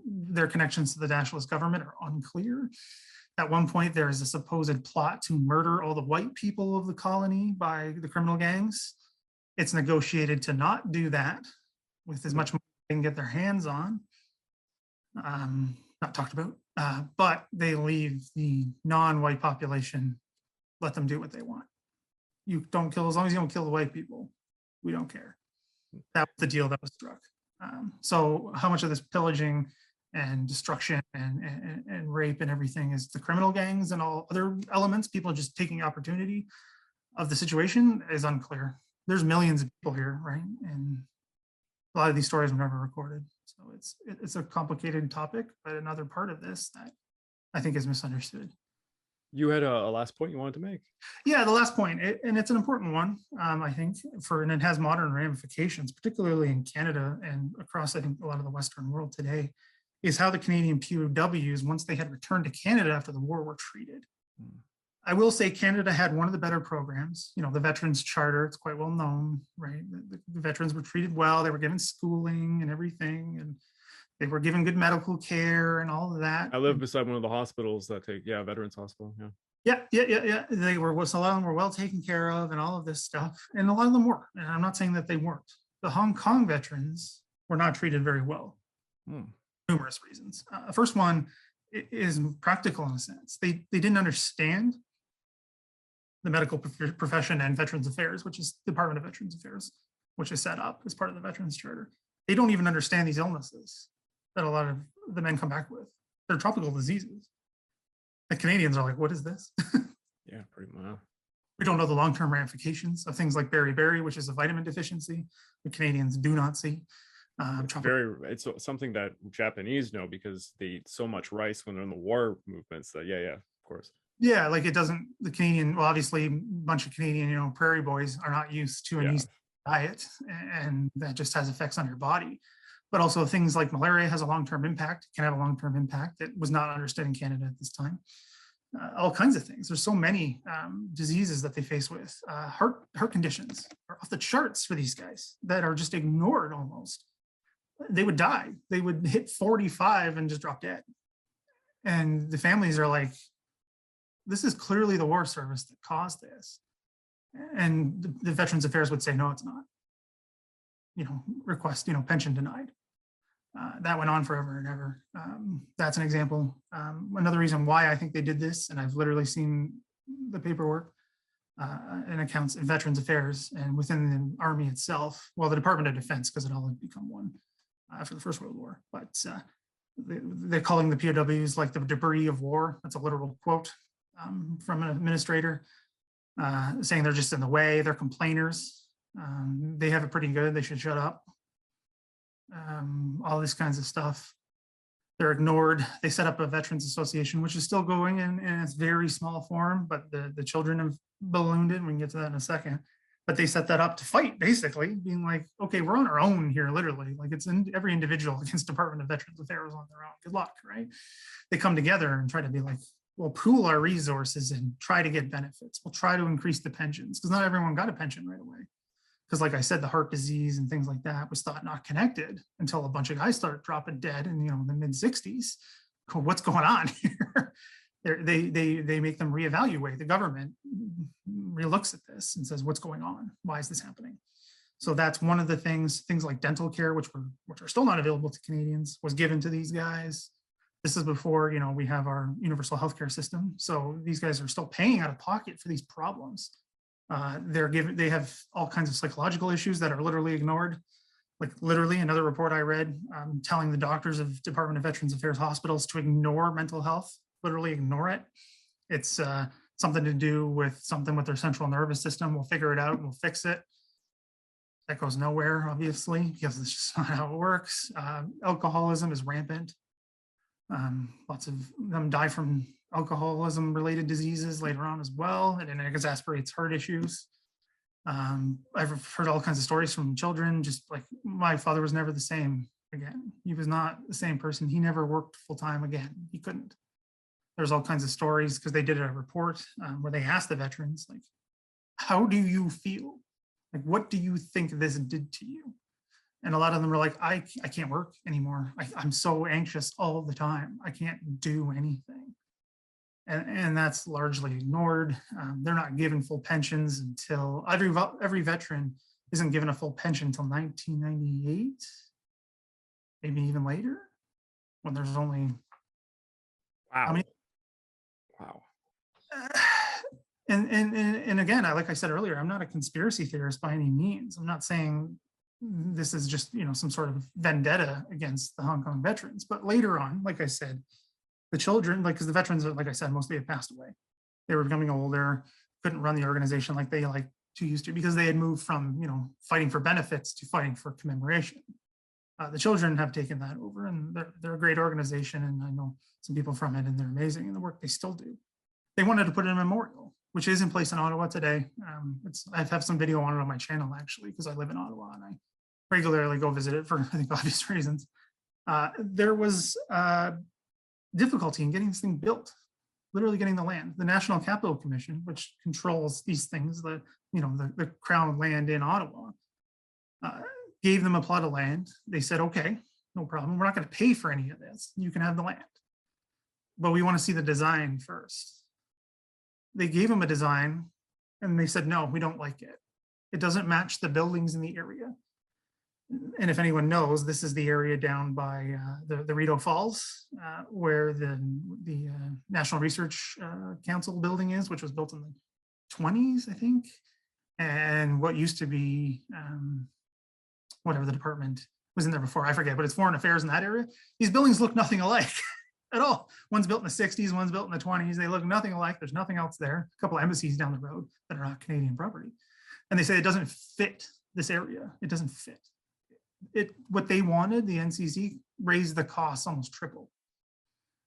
Their connections to the nationalist government are unclear. At one point, there is a supposed plot to murder all the white people of the colony by the criminal gangs. It's negotiated to not do that with as much money as they can get their hands on. Not talked about, but they leave the non-white population, let them do what they want. You don't kill, as long as you don't kill the white people. We don't care. That was the deal that was struck. So how much of this pillaging and destruction and rape and everything is the criminal gangs and all other elements, people just taking opportunity of the situation, is unclear. There's millions of people here, right? And a lot of these stories were never recorded. So it's a complicated topic, but another part of this that I think is misunderstood. You had a last point you wanted to make. Yeah, the last point, and it's an important one, I think, and it has modern ramifications, particularly in Canada and across, I think, a lot of the Western world today, is how the Canadian POWs, once they had returned to Canada after the war, were treated. I will say Canada had one of the better programs, the Veterans Charter. It's quite well known, right? The veterans were treated well. They were given schooling and everything, and they were given good medical care and all of that. I live beside one of the hospitals that Veterans Hospital. Yeah. They were, so a lot of them were well taken care of and all of this stuff. And a lot of them were, and I'm not saying that they weren't. The Hong Kong veterans were not treated very well. Numerous reasons. First one is practical in a sense. They didn't understand the medical profession and Veterans Affairs, which is Department of Veterans Affairs. which is set up as part of the Veterans Charter. They don't even understand these illnesses that a lot of the men come back with. They're tropical diseases. The Canadians are like, what is this? Yeah, pretty much. We don't know the long-term ramifications of things like beriberi, which is a vitamin deficiency. The Canadians do not see. It's something that Japanese know because they eat so much rice when they're in the war movements. That yeah, of course. Yeah, like it doesn't. The Canadian, well, obviously, a bunch of Canadian, prairie boys are not used to an East diet, and that just has effects on your body. But also things like malaria has a long-term impact, can have a long-term impact that was not understood in Canada at this time. All kinds of things. There's so many diseases that they face with. Heart conditions are off the charts for these guys that are just ignored almost. They would die. They would hit 45 and just drop dead. And the families are like, this is clearly the war service that caused this. And the Veterans Affairs would say, no, it's not. Request, pension denied. That went on forever and ever. That's an example. Another reason why I think they did this, and I've literally seen the paperwork and accounts in Veterans Affairs and within the Army itself, well, the Department of Defense, because it all had become one after the First World War. But they're calling the POWs like the debris of war. That's a literal quote from an administrator saying they're just in the way. They're complainers. They have it pretty good. They should shut up. All these kinds of stuff. They're ignored. They set up a Veterans Association, which is still going in its very small form, but the children have ballooned it. We can get to that in a second. But they set that up to fight, basically, being like, okay, we're on our own here, literally. Like it's in every individual against Department of Veterans Affairs on their own. Good luck, right? They come together and try to be like, we'll pool our resources and try to get benefits. We'll try to increase the pensions because not everyone got a pension right away. Because like I said, the heart disease and things like that was thought not connected until a bunch of guys started dropping dead in the mid 60s. What's going on here? They make them reevaluate. The government relooks at this and says, what's going on? Why is this happening? So that's one of the things like dental care, which are still not available to Canadians, was given to these guys. This is before, we have our universal healthcare system. So these guys are still paying out of pocket for these problems. They have all kinds of psychological issues that are literally ignored. Like literally another report I read telling the doctors of Department of Veterans Affairs hospitals to ignore mental health, literally ignore it. It's something to do with something with their central nervous system. We'll figure it out and we'll fix it. That goes nowhere, obviously, because it's just not how it works. Alcoholism is rampant. Lots of them die from alcoholism related diseases later on as well, and it exacerbates heart issues. I've heard all kinds of stories from children, just like my father was never the same again. He was not the same person. He never worked full time again. He couldn't. There's all kinds of stories because they did a report where they asked the veterans, like, how do you feel? Like, what do you think this did to you? And a lot of them were like, I can't work anymore. I'm so anxious all the time. I can't do anything. And that's largely ignored. They're not given full pensions until every veteran isn't given a full pension until 1998, maybe even later, when there's only wow. And again, like I said earlier, I'm not a conspiracy theorist by any means. I'm not saying this is just some sort of vendetta against the Hong Kong veterans. But later on, like I said, the children, because the veterans, like I said, mostly had passed away. They were becoming older, couldn't run the organization like they like to used to, because they had moved from fighting for benefits to fighting for commemoration. The children have taken that over, and they're a great organization, and I know some people from it, and they're amazing in the work they still do. They wanted to put in a memorial, which is in place in Ottawa today. I have some video on it on my channel, actually, because I live in Ottawa and I regularly go visit it for, I think, obvious reasons. There was difficulty in getting this thing built, literally getting the land. The National Capital Commission, which controls these things, the crown land in Ottawa, gave them a plot of land. They said, okay, no problem. We're not going to pay for any of this. You can have the land, but we want to see the design first. They gave them a design and they said, no, we don't like it. It doesn't match the buildings in the area. And if anyone knows, this is the area down by the Rideau Falls, where the National Research Council building is, which was built in the 20s, I think. And what used to be whatever the department was in there before, I forget, but it's foreign affairs in that area. These buildings look nothing alike at all. One's built in the 60s, one's built in the 20s. They look nothing alike. There's nothing else there. A couple of embassies down the road that are not Canadian property. And they say it doesn't fit this area. It doesn't fit. What they wanted, the NCC, raised the costs almost triple.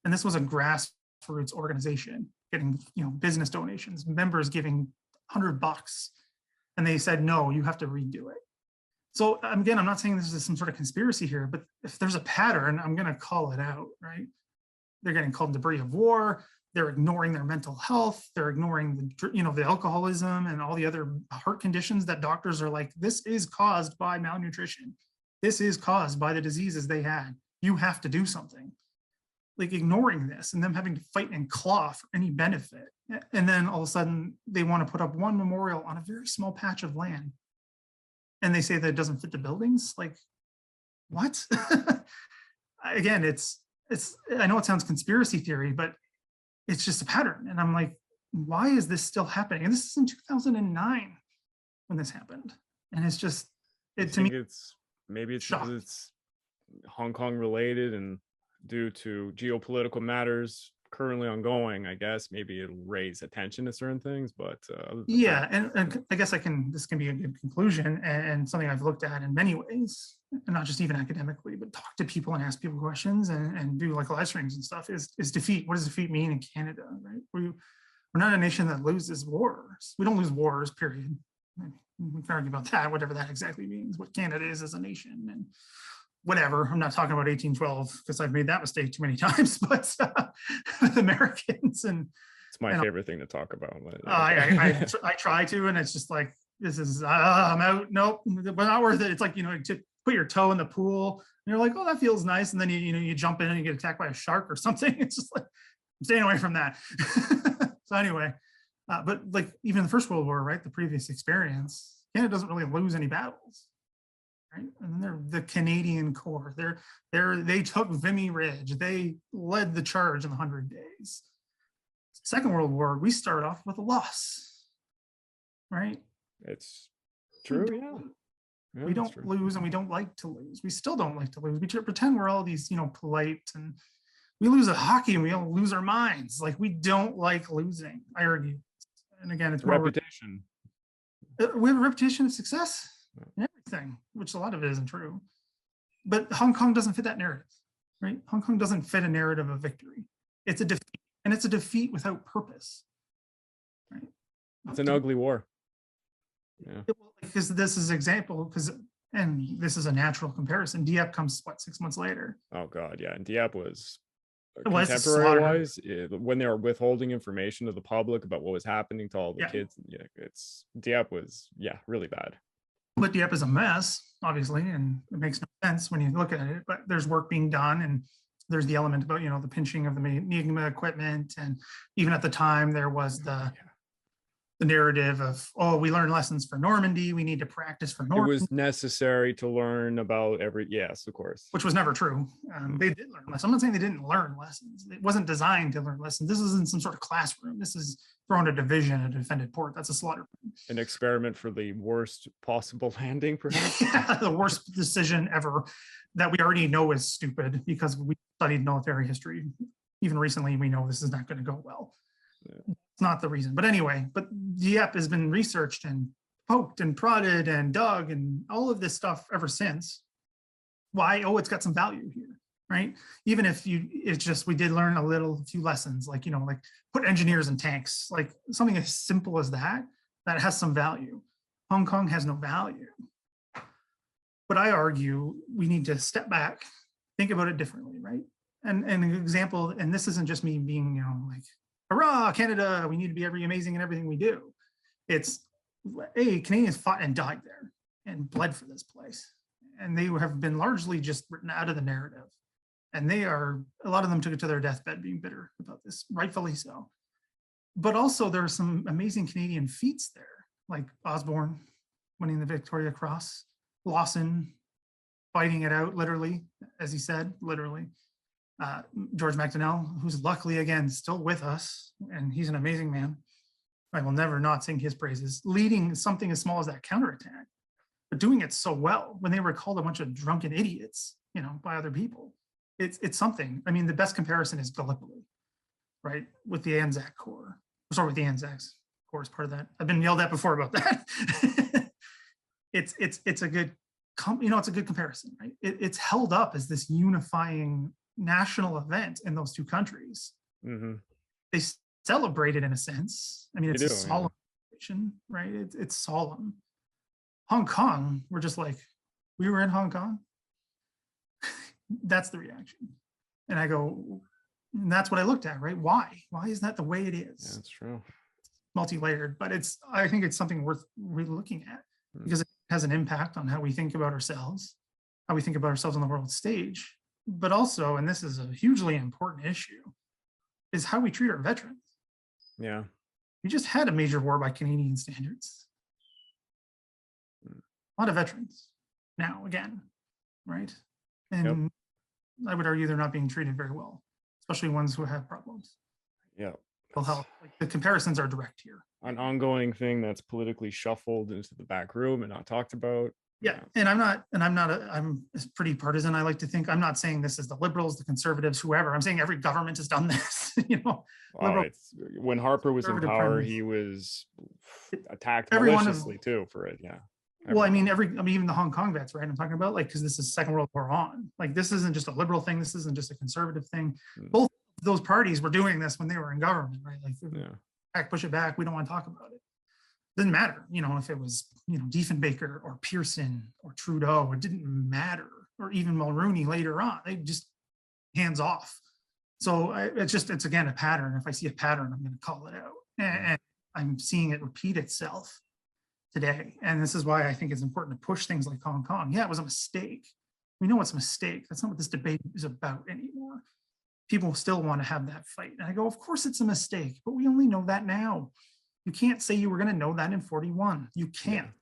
And this was a grassroots organization getting, business donations, members giving $100, and they said, no, you have to redo it. So again, I'm not saying this is some sort of conspiracy here, but if there's a pattern, I'm going to call it out, right? They're getting called debris of war. They're ignoring their mental health. They're ignoring the alcoholism and all the other heart conditions that doctors are like, this is caused by malnutrition. This is caused by the diseases they had. You have to do something. Like ignoring this and them having to fight and claw for any benefit. And then all of a sudden they want to put up one memorial on a very small patch of land. And they say that it doesn't fit the buildings. Like, what? Again, I know it sounds conspiracy theory, but it's just a pattern. And I'm like, why is this still happening? And this is in 2009 when this happened. And it's just, to me, maybe it's because it's Hong Kong related and due to geopolitical matters currently ongoing. I guess maybe it'll raise attention to certain things, but yeah, and I guess this can be a good conclusion and something I've looked at in many ways, and not just even academically, but talk to people and ask people questions and do like live streams and stuff. Is defeat? What does defeat mean in Canada? Right? We're not a nation that loses wars. We don't lose wars. Period. We can argue about that, whatever that exactly means. What Canada is as a nation and whatever. I'm not talking about 1812 because I've made that mistake too many times, but with Americans and it's my favorite thing to talk about. I try to, and it's just like, this is, I'm out. Nope, but not worth it. It's like, to put your toe in the pool and you're like, oh, that feels nice. And then you jump in and you get attacked by a shark or something. It's just like, I'm staying away from that. So anyway, but like even the First World War, right? The previous experience, Canada doesn't really lose any battles. Right? And they're the Canadian Corps. They took Vimy Ridge. They led the charge in the 100 Days. Second World War, we start off with a loss, right? It's true, yeah. We don't lose, and we don't like to lose. We still don't like to lose. We pretend we're all these, polite, and we lose at hockey and we don't lose our minds. Like, we don't like losing, I argue. And again, it's reputation. We have a reputation of success. Everything, which a lot of it isn't true, but Hong Kong doesn't fit that narrative, right? Hong Kong doesn't fit a narrative of victory. It's a defeat, and it's a defeat without purpose, right? It's an ugly war. Yeah, because this is example, and this is a natural comparison. Dieppe comes 6 months later. Oh God, yeah, and Dieppe was contemporary wise when they were withholding information to the public about what was happening to all the kids. Yeah, Dieppe was really bad. But Dieppe is a mess, obviously, and it makes no sense when you look at it, but there's work being done, and there's the element about, the pinching of the Enigma equipment. And even at the time, there was the narrative of, oh, we learned lessons for Normandy. We need to practice for Normandy. It was necessary to learn about yes, of course. Which was never true. They did learn lessons. I'm not saying they didn't learn lessons. It wasn't designed to learn lessons. This isn't some sort of classroom. This is throwing a division at a defended port. That's a slaughter. An experiment for the worst possible landing, perhaps? Yeah, the worst decision ever that we already know is stupid because we studied military history. Even recently, we know this is not going to go well. Yeah. It's not the reason. But anyway, Dieppe has been researched and poked and prodded and dug and all of this stuff ever since. Why? Oh, it's got some value here, right? Even if it's just, we did learn a few lessons, like, like put engineers in tanks, like something as simple as that has some value. Hong Kong has no value. But I argue we need to step back, think about it differently, right? And an example, and this isn't just me being, like, hurrah, Canada, we need to be amazing in everything we do. It's, hey, Canadians fought and died there and bled for this place. And they have been largely just written out of the narrative. And a lot of them took it to their deathbed being bitter about this, rightfully so. But also there are some amazing Canadian feats there, like Osborne winning the Victoria Cross, Lawson fighting it out, literally, as he said, literally. George MacDonnell, who's luckily, again, still with us, and he's an amazing man. I will never not sing his praises, leading something as small as that counterattack. but doing it so well when they were called a bunch of drunken idiots, by other people. It's something. I mean, the best comparison is Gallipoli, right? With the Anzac Corps. Sorry, with the Anzacs Corps is part of that. I've been yelled at before about that. It's a good, it's a good comparison, right? It's held up as this unifying national event in those two countries. Mm-hmm. They celebrate it in a sense. I mean, it's a solemn celebration, right? It's solemn. Hong Kong, we're just like, we were in Hong Kong. That's the reaction. And I go, and that's what I looked at, right? Why is that the way it is? Yeah, that's true. Multi-layered, but I think it's something worth really looking at, because it has an impact on how we think about ourselves, how we think about ourselves on the world stage, but also, and this is a hugely important issue, is how we treat our veterans. Yeah. We just had a major war by Canadian standards. A lot of veterans now, again, right? And I would argue they're not being treated very well, especially ones who have problems. Yeah. Mental health. Like, the comparisons are direct here. An ongoing thing that's politically shuffled into the back room and not talked about. Yeah. And I'm pretty partisan. I like to think. I'm not saying this is the liberals, the conservatives, whoever. I'm saying every government has done this. When Harper was in power, he was attacked maliciously too for it. Yeah. Well, I mean, even the Hong Kong vets, right? I'm talking about, like, because this is Second World War on. Like, this isn't just a liberal thing. This isn't just a conservative thing. Both of those parties were doing this when they were in government, right? Like, push it back. We don't want to talk about it. Doesn't matter, if it was, Diefenbaker or Pearson or Trudeau. It didn't matter, or even Mulroney later on. They just hands off. So it's again a pattern. If I see a pattern, I'm going to call it out, and I'm seeing it repeat itself today. And this is why I think it's important to push things like Hong Kong. Yeah, it was a mistake. We know it's a mistake. That's not what this debate is about anymore. People still want to have that fight. And I go, of course it's a mistake, but we only know that now. You can't say you were going to know that in 41. You can't. Yeah.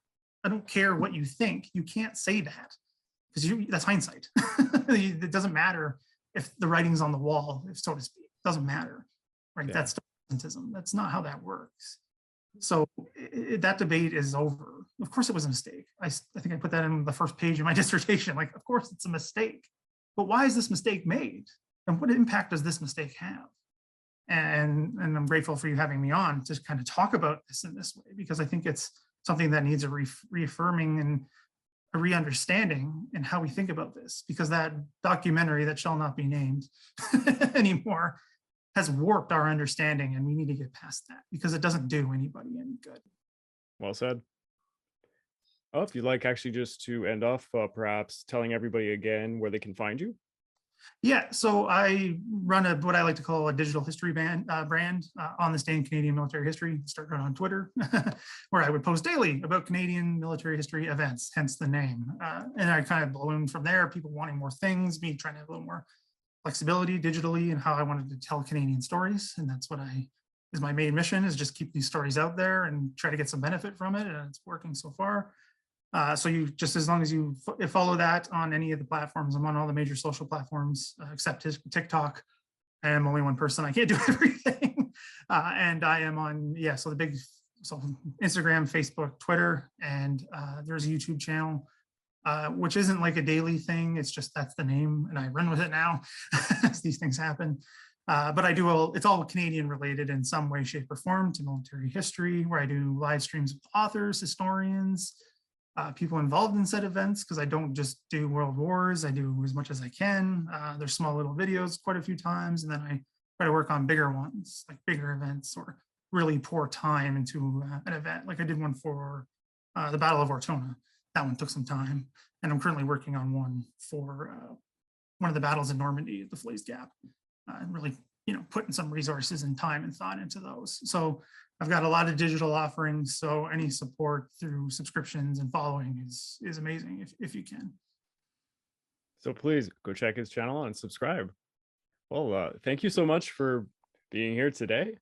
I don't care what you think. You can't say that, because that's hindsight. It doesn't matter if the writing's on the wall, if so to speak. It doesn't matter, right? Yeah. That's documentism. That's not how that works. So that debate is over. Of course it was a mistake. I think I put that in the first page of my dissertation. Like, of course it's a mistake. But why is this mistake made? And what impact does this mistake have? And I'm grateful for you having me on to kind of talk about this in this way, because I think it's something that needs a reaffirming and a re-understanding in how we think about this, because that documentary that shall not be named anymore has warped our understanding, and we need to get past that, because it doesn't do anybody any good. Well said. Oh, if you'd like actually just to end off, perhaps telling everybody again where they can find you. Yeah, so I run what I like to call a digital history brand on this day in Canadian military history. Started on Twitter, where I would post daily about Canadian military history events, hence the name. And I kind of ballooned from there, people wanting more things, me trying to have a little more flexibility digitally and how I wanted to tell Canadian stories. And that's what is my main mission, is just keep these stories out there and try to get some benefit from it. And it's working so far. So you just, as long as you follow that on any of the platforms, I'm on all the major social platforms except TikTok. I am only one person. I can't do everything. And I am on, so Instagram, Facebook, Twitter, and there's a YouTube channel, which isn't like a daily thing. It's just, that's the name, and I run with it now as these things happen. But I do it's all Canadian related in some way, shape, or form to military history, where I do live streams with authors, historians, people involved in said events, because I don't just do world wars. I do as much as I can. There's small little videos quite a few times, and then I try to work on bigger ones, like bigger events, or really pour time into an event. Like I did one for the Battle of Ortona. That one took some time, and I'm currently working on one for one of the battles in Normandy at the Falaise Gap, and really, putting some resources and time and thought into those. So I've got a lot of digital offerings, so any support through subscriptions and following is amazing if you can. So please go check his channel and subscribe. Well, thank you so much for being here today.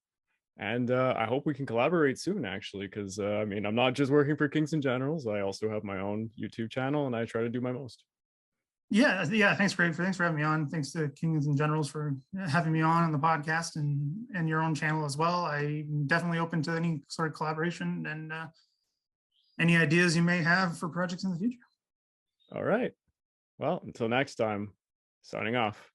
And I hope we can collaborate soon, actually, because I mean, I'm not just working for Kings and Generals. I also have my own YouTube channel, and I try to do my most. Yeah. Thanks, Greg. Thanks for having me on. Thanks to Kings and Generals for having me on the podcast and your own channel as well. I'm definitely open to any sort of collaboration, and any ideas you may have for projects in the future. All right. Well, until next time, signing off.